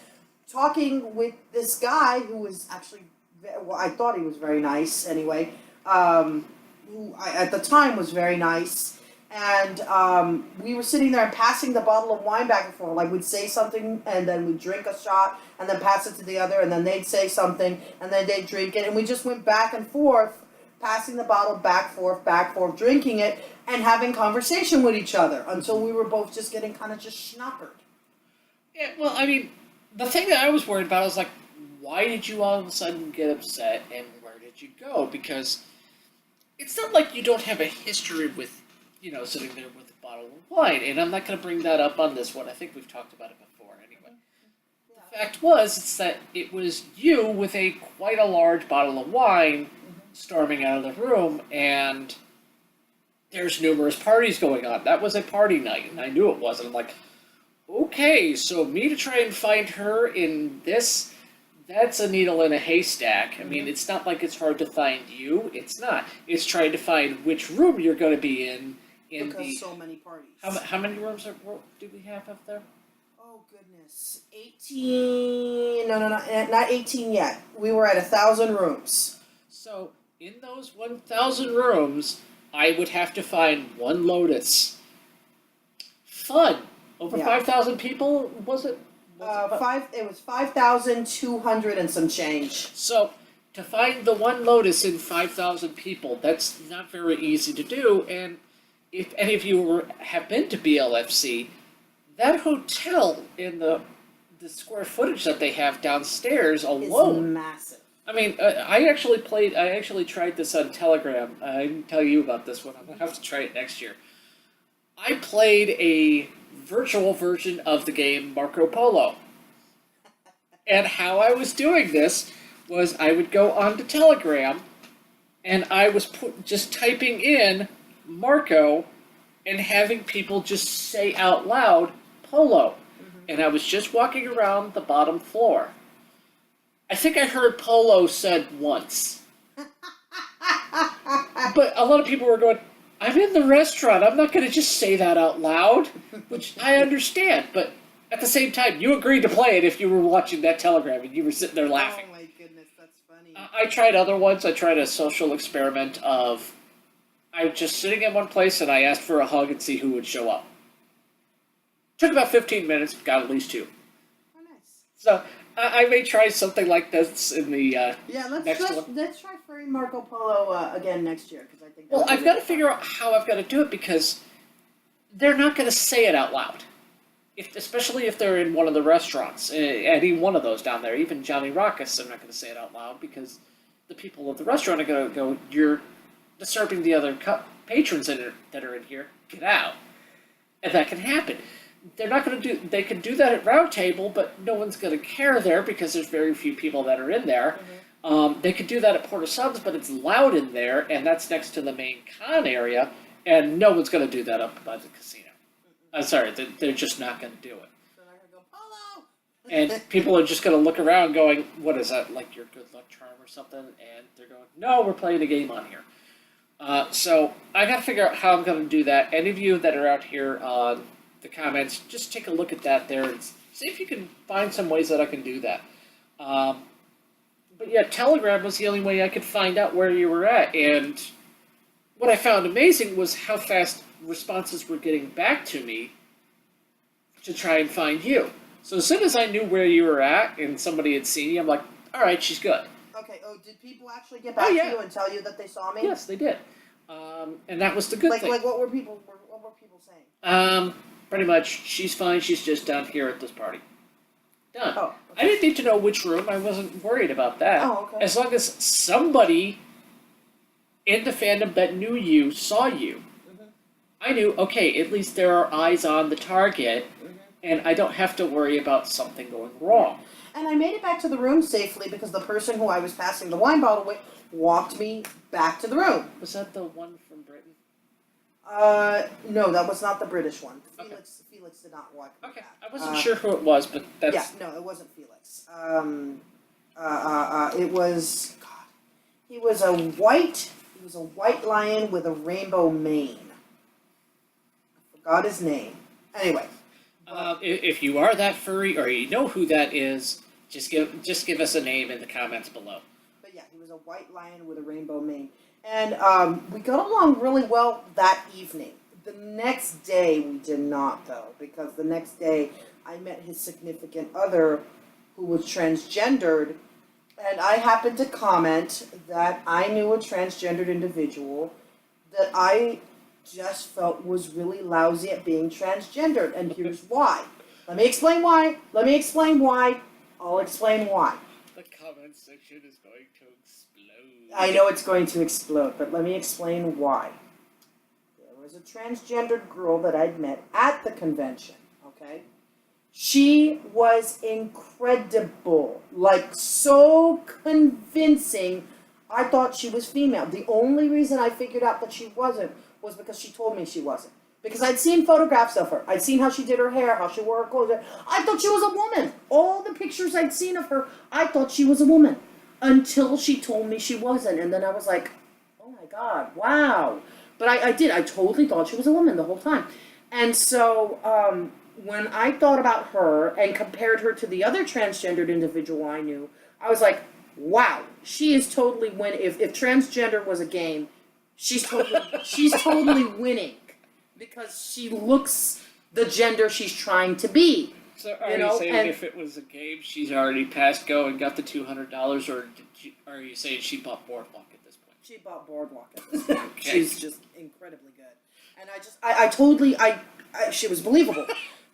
talking with this guy who was actually, I thought he was very nice anyway, who at the time was very nice. And we were sitting there and passing the bottle of wine back and forth. Like, we'd say something, and then we'd drink a shot, and then pass it to the other, and then they'd say something, and then they'd drink it. And we just went back and forth, passing the bottle back, forth, drinking it, and having conversation with each other until we were both just getting kind of just schnockered. Yeah, well, I mean, the thing that I was worried about was like, why did you all of a sudden get upset, and where did you go? Because it's not like you don't have a history with, sitting there with a bottle of wine, and I'm not going to bring that up on this one. I think we've talked about it before anyway. Yeah. The fact was, it's that it was you with quite a large bottle of wine storming out of the room, and there's numerous parties going on. That was a party night, and I knew it was, and I'm like, okay, so me to try and find her in this, that's a needle in a haystack. I mean, it's not like it's hard to find you. It's not. It's trying to find which room you're going to be in because so many parties. How many rooms do we have up there? Oh, goodness. 18... No, not 18 yet. We were at 1,000 rooms. So, in those 1,000 rooms, I would have to find one Lotus. Fun! Over 5,000 people, was it? It was 5,200 and some change. So, to find the one Lotus in 5,000 people, that's not very easy to do, and if any of you have been to BLFC, that hotel in the square footage that they have downstairs alone is massive. I mean, I actually tried this on Telegram. I didn't tell you about this one. I'm going to have to try it next year. I played a virtual version of the game Marco Polo. And how I was doing this was I would go onto Telegram, and I was just typing in Marco and having people just say out loud, Polo. And I was just walking around the bottom floor. I think I heard Polo said once. But a lot of people were going, I'm in the restaurant, I'm not going to just say that out loud, which I understand, but at the same time, you agreed to play it if you were watching that Telegram and you were sitting there laughing. Oh my goodness, that's funny. I tried other ones. I tried a social experiment of, I was just sitting in one place and I asked for a hug and see who would show up. Took about 15 minutes, got at least 2. Oh, nice. So, I may try something like this in the next one. Let's try Furry Marco Polo again next year, because I think. Well, I've got to figure out how I've got to do it, because they're not going to say it out loud. Especially if they're in one of the restaurants, any one of those down there, even Johnny Rockus, they're not going to say it out loud, because the people of the restaurant are going to go, you're disturbing the other patrons that are in here, get out. And that can happen. They're not going to do, they can do that at Round Table, but no one's going to care there because there's very few people that are in there. They could do that at Port of Subs, but it's loud in there, and that's next to the main con area, and no one's going to do that up by the casino. I'm sorry, they're just not going to do it. So they're gonna go, Polo! And people are just going to look around going, what is that, like your good luck charm or something? And they're going, no, we're playing a game on here. So I got to figure out how I'm going to do that. Any of you that are out here on the comments, just take a look at that there and see if you can find some ways that I can do that. But yeah, Telegram was the only way I could find out where you were at. And what I found amazing was how fast responses were getting back to me to try and find you. So as soon as I knew where you were at and somebody had seen you, I'm like, all right, she's good. Okay, did people actually get back to you and tell you that they saw me? Yes, they did. And that was the good thing. Like what were people saying? Pretty much, she's fine, she's just down here at this party. Done. Oh, okay. I didn't need to know which room, I wasn't worried about that. Oh, okay. As long as somebody in the fandom that knew you saw you, I knew, okay, at least there are eyes on the target, and I don't have to worry about something going wrong. And I made it back to the room safely because the person who I was passing the wine bottle with walked me back to the room. Was that the one from Britain? No, that was not the British one. Okay. Felix did not walk me Okay, back. I wasn't sure who it was, but that's... Yeah, no, it wasn't Felix. It was, God, he was a white lion with a rainbow mane. I forgot his name. Anyway. If you are that furry or you know who that is, just give us a name in the comments below. But yeah, he was a white lion with a rainbow mane. And we got along really well that evening. The next day we did not, though, because the next day I met his significant other who was transgendered, and I happened to comment that I knew a transgendered individual that I just felt was really lousy at being transgendered, and here's why. Let me explain why. I'll explain why. The comment section is going to explode. I know it's going to explode, but let me explain why. There was a transgendered girl that I'd met at the convention, okay? She was incredible, like so convincing. I thought she was female. The only reason I figured out that she wasn't was because she told me she wasn't. Because I'd seen photographs of her. I'd seen how she did her hair, how she wore her clothes. I thought she was a woman. All the pictures I'd seen of her, I thought she was a woman. Until she told me she wasn't. And then I was like, oh my God, wow. But I did. I totally thought she was a woman the whole time. And so when I thought about her and compared her to the other transgendered individual I knew, I was like, wow, she is totally winning. If transgender was a game, she's totally winning. Because she looks the gender she's trying to be. So are you saying if it was a game, she's already passed go and got the $200, or are you saying she bought Boardwalk at this point? She bought Boardwalk at this point. Okay. She's just incredibly good. And I totally, she was believable.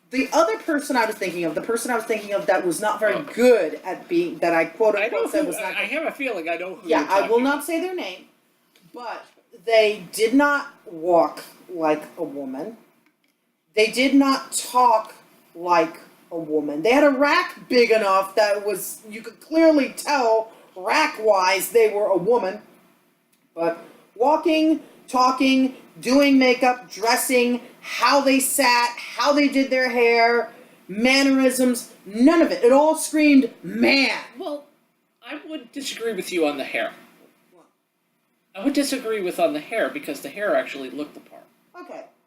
The other person I was thinking of, that was not very good at being, that I quote unquote said was not good. I have a feeling I know who Yeah, you're talking I will not say their name, but they did not walk like a woman. They did not talk like a woman. They had a rack big enough that you could clearly tell rack-wise they were a woman. But walking, talking, doing makeup, dressing, how they sat, how they did their hair, mannerisms, none of it. It all screamed man. Well, I would disagree with you on the hair. I would disagree with on the hair because the hair actually looked the part.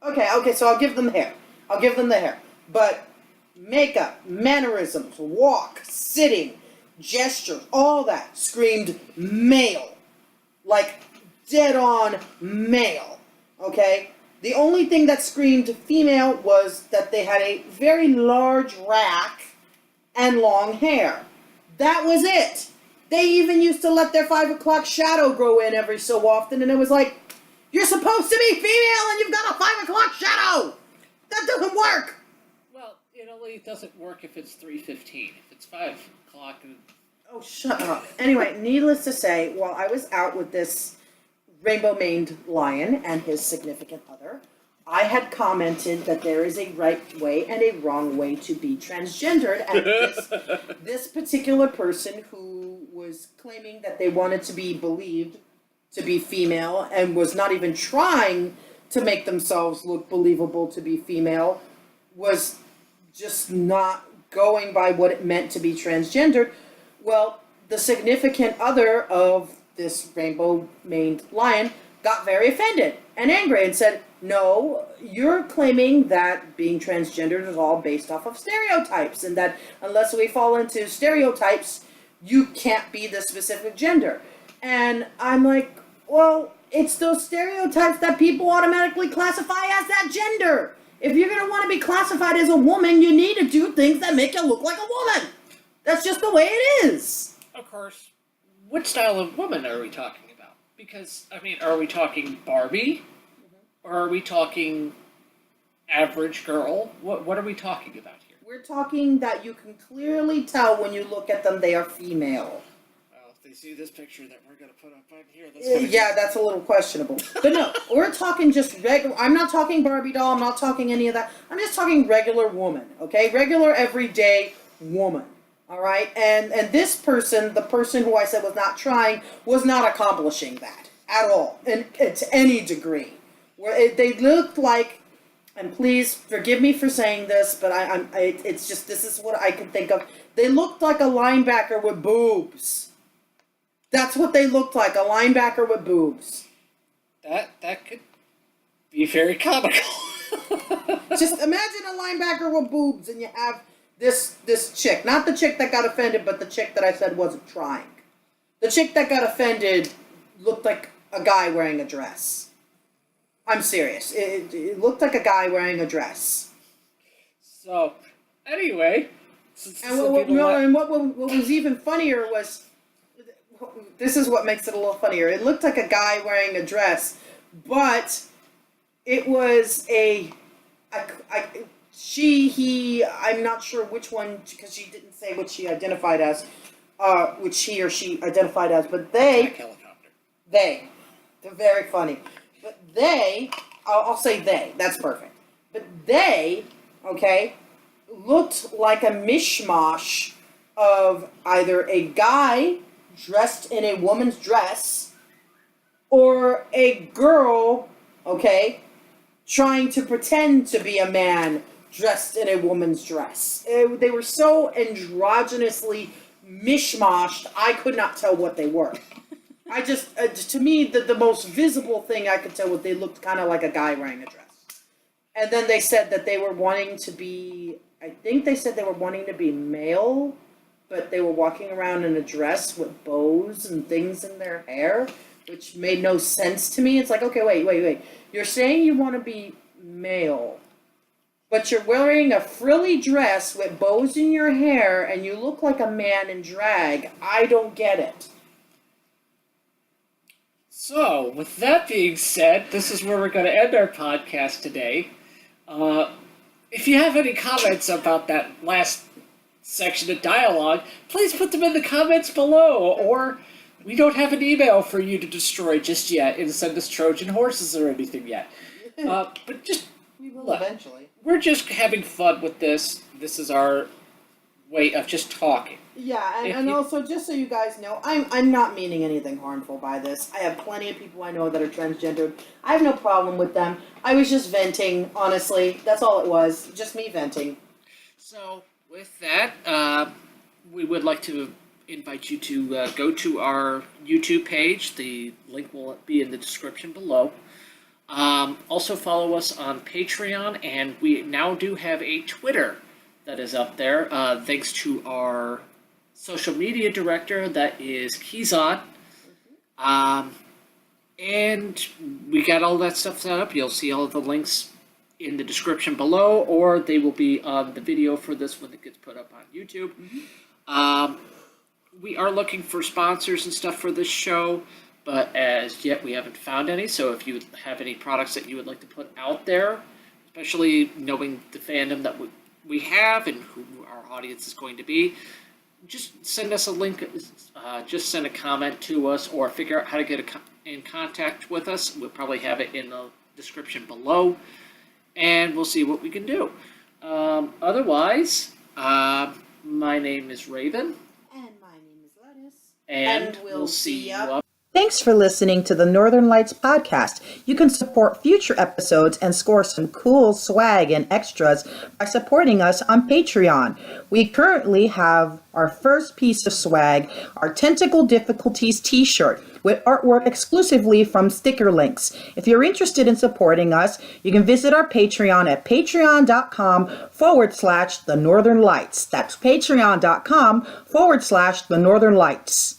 Okay, so I'll give them the hair. But makeup, mannerisms, walk, sitting, gestures, all that screamed male. Like, dead on male. Okay? The only thing that screamed female was that they had a very large rack and long hair. That was it. They even used to let their 5 o'clock shadow grow in every so often, and it was like, you're supposed to be female and you've got a 5 o'clock shadow! That doesn't work! Well, it only doesn't work if it's 3:15. If it's 5 o'clock, Oh, shut up. Anyway, needless to say, while I was out with this rainbow-maned lion and his significant other, I had commented that there is a right way and a wrong way to be transgendered, and this particular person who was claiming that they wanted to be believed to be female and was not even trying to make themselves look believable to be female was just not going by what it meant to be transgendered. Well, the significant other of this rainbow-maned lion got very offended and angry and said, no, you're claiming that being transgendered is all based off of stereotypes, and that unless we fall into stereotypes, you can't be the specific gender. And I'm like, well, it's those stereotypes that people automatically classify as that gender. If you're going to want to be classified as a woman, you need to do things that make you look like a woman. That's just the way it is. Of course, what style of woman are we talking about? Because, I mean, are we talking Barbie? Or are we talking average girl? What are we talking about here? We're talking that you can clearly tell when you look at them they are female. Well, if they see this picture that we're going to put up on here, That's a little questionable. But no, we're talking just regular. I'm not talking Barbie doll. I'm not talking any of that. I'm just talking regular woman, okay? Regular, everyday woman, all right? And this person, the person who I said was not trying, was not accomplishing that at all, and to any degree. Where they looked like, and please forgive me for saying this, but it's just, this is what I can think of. They looked like a linebacker with boobs. That's what they looked like, a linebacker with boobs. That could be very comical. Just imagine a linebacker with boobs, and you have this chick. Not the chick that got offended, but the chick that I said wasn't trying. The chick that got offended looked like a guy wearing a dress. I'm serious. It looked like a guy wearing a dress. So, anyway. And what was even funnier was, this is what makes it a little funnier. It looked like a guy wearing a dress, but it was I'm not sure which one, because she didn't say what she identified as, which he or she identified as, but they're very funny. But I'll say they, that's perfect. But they, okay, looked like a mishmash of either a guy dressed in a woman's dress or a girl, okay, trying to pretend to be a man dressed in a woman's dress. They were so androgynously mishmashed, I could not tell what they were. I just, to me, the most visible thing I could tell was they looked kind of like a guy wearing a dress. And then they said that they were wanting to be, I think they said they were wanting to be male, but they were walking around in a dress with bows and things in their hair, which made no sense to me. It's like, okay, wait. You're saying you want to be male, but you're wearing a frilly dress with bows in your hair, and you look like a man in drag. I don't get it. So, with that being said, this is where we're going to end our podcast today. If you have any comments about that last section of dialogue, please put them in the comments below, or we don't have an email for you to destroy just yet and send us Trojan horses or anything yet. But just, We will look, eventually. we're just having fun with this. This is our way of just talking. Yeah, If and you- also, just so you guys know, I'm not meaning anything harmful by this. I have plenty of people I know that are transgendered. I have no problem with them. I was just venting, honestly. That's all it was. Just me venting. So, with that, we would like to invite you to go to our YouTube page. The link will be in the description below. Also follow us on Patreon, and we now do have a Twitter that is up there, thanks to our social media director, that is Kizan. And we got all that stuff set up. You'll see all of the links in the description below, or they will be on the video for this when it gets put up on YouTube. We are looking for sponsors and stuff for this show, but as yet we haven't found any. So if you have any products that you would like to put out there, especially knowing the fandom that we have and who our audience is going to be, just send us a link, just send a comment to us or figure out how to get in contact with us. We'll probably have it in the description below, and we'll see what we can do. Otherwise, my name is Raven. And my name is Lettuce. And we'll see you up. Thanks for listening to the Northern Lights podcast. You can support future episodes and score some cool swag and extras by supporting us on Patreon. We currently have our first piece of swag, our Tentacle Difficulties t-shirt with artwork exclusively from Sticker Links. If you're interested in supporting us, you can visit our Patreon at patreon.com/The Northern Lights. That's patreon.com/The Northern Lights.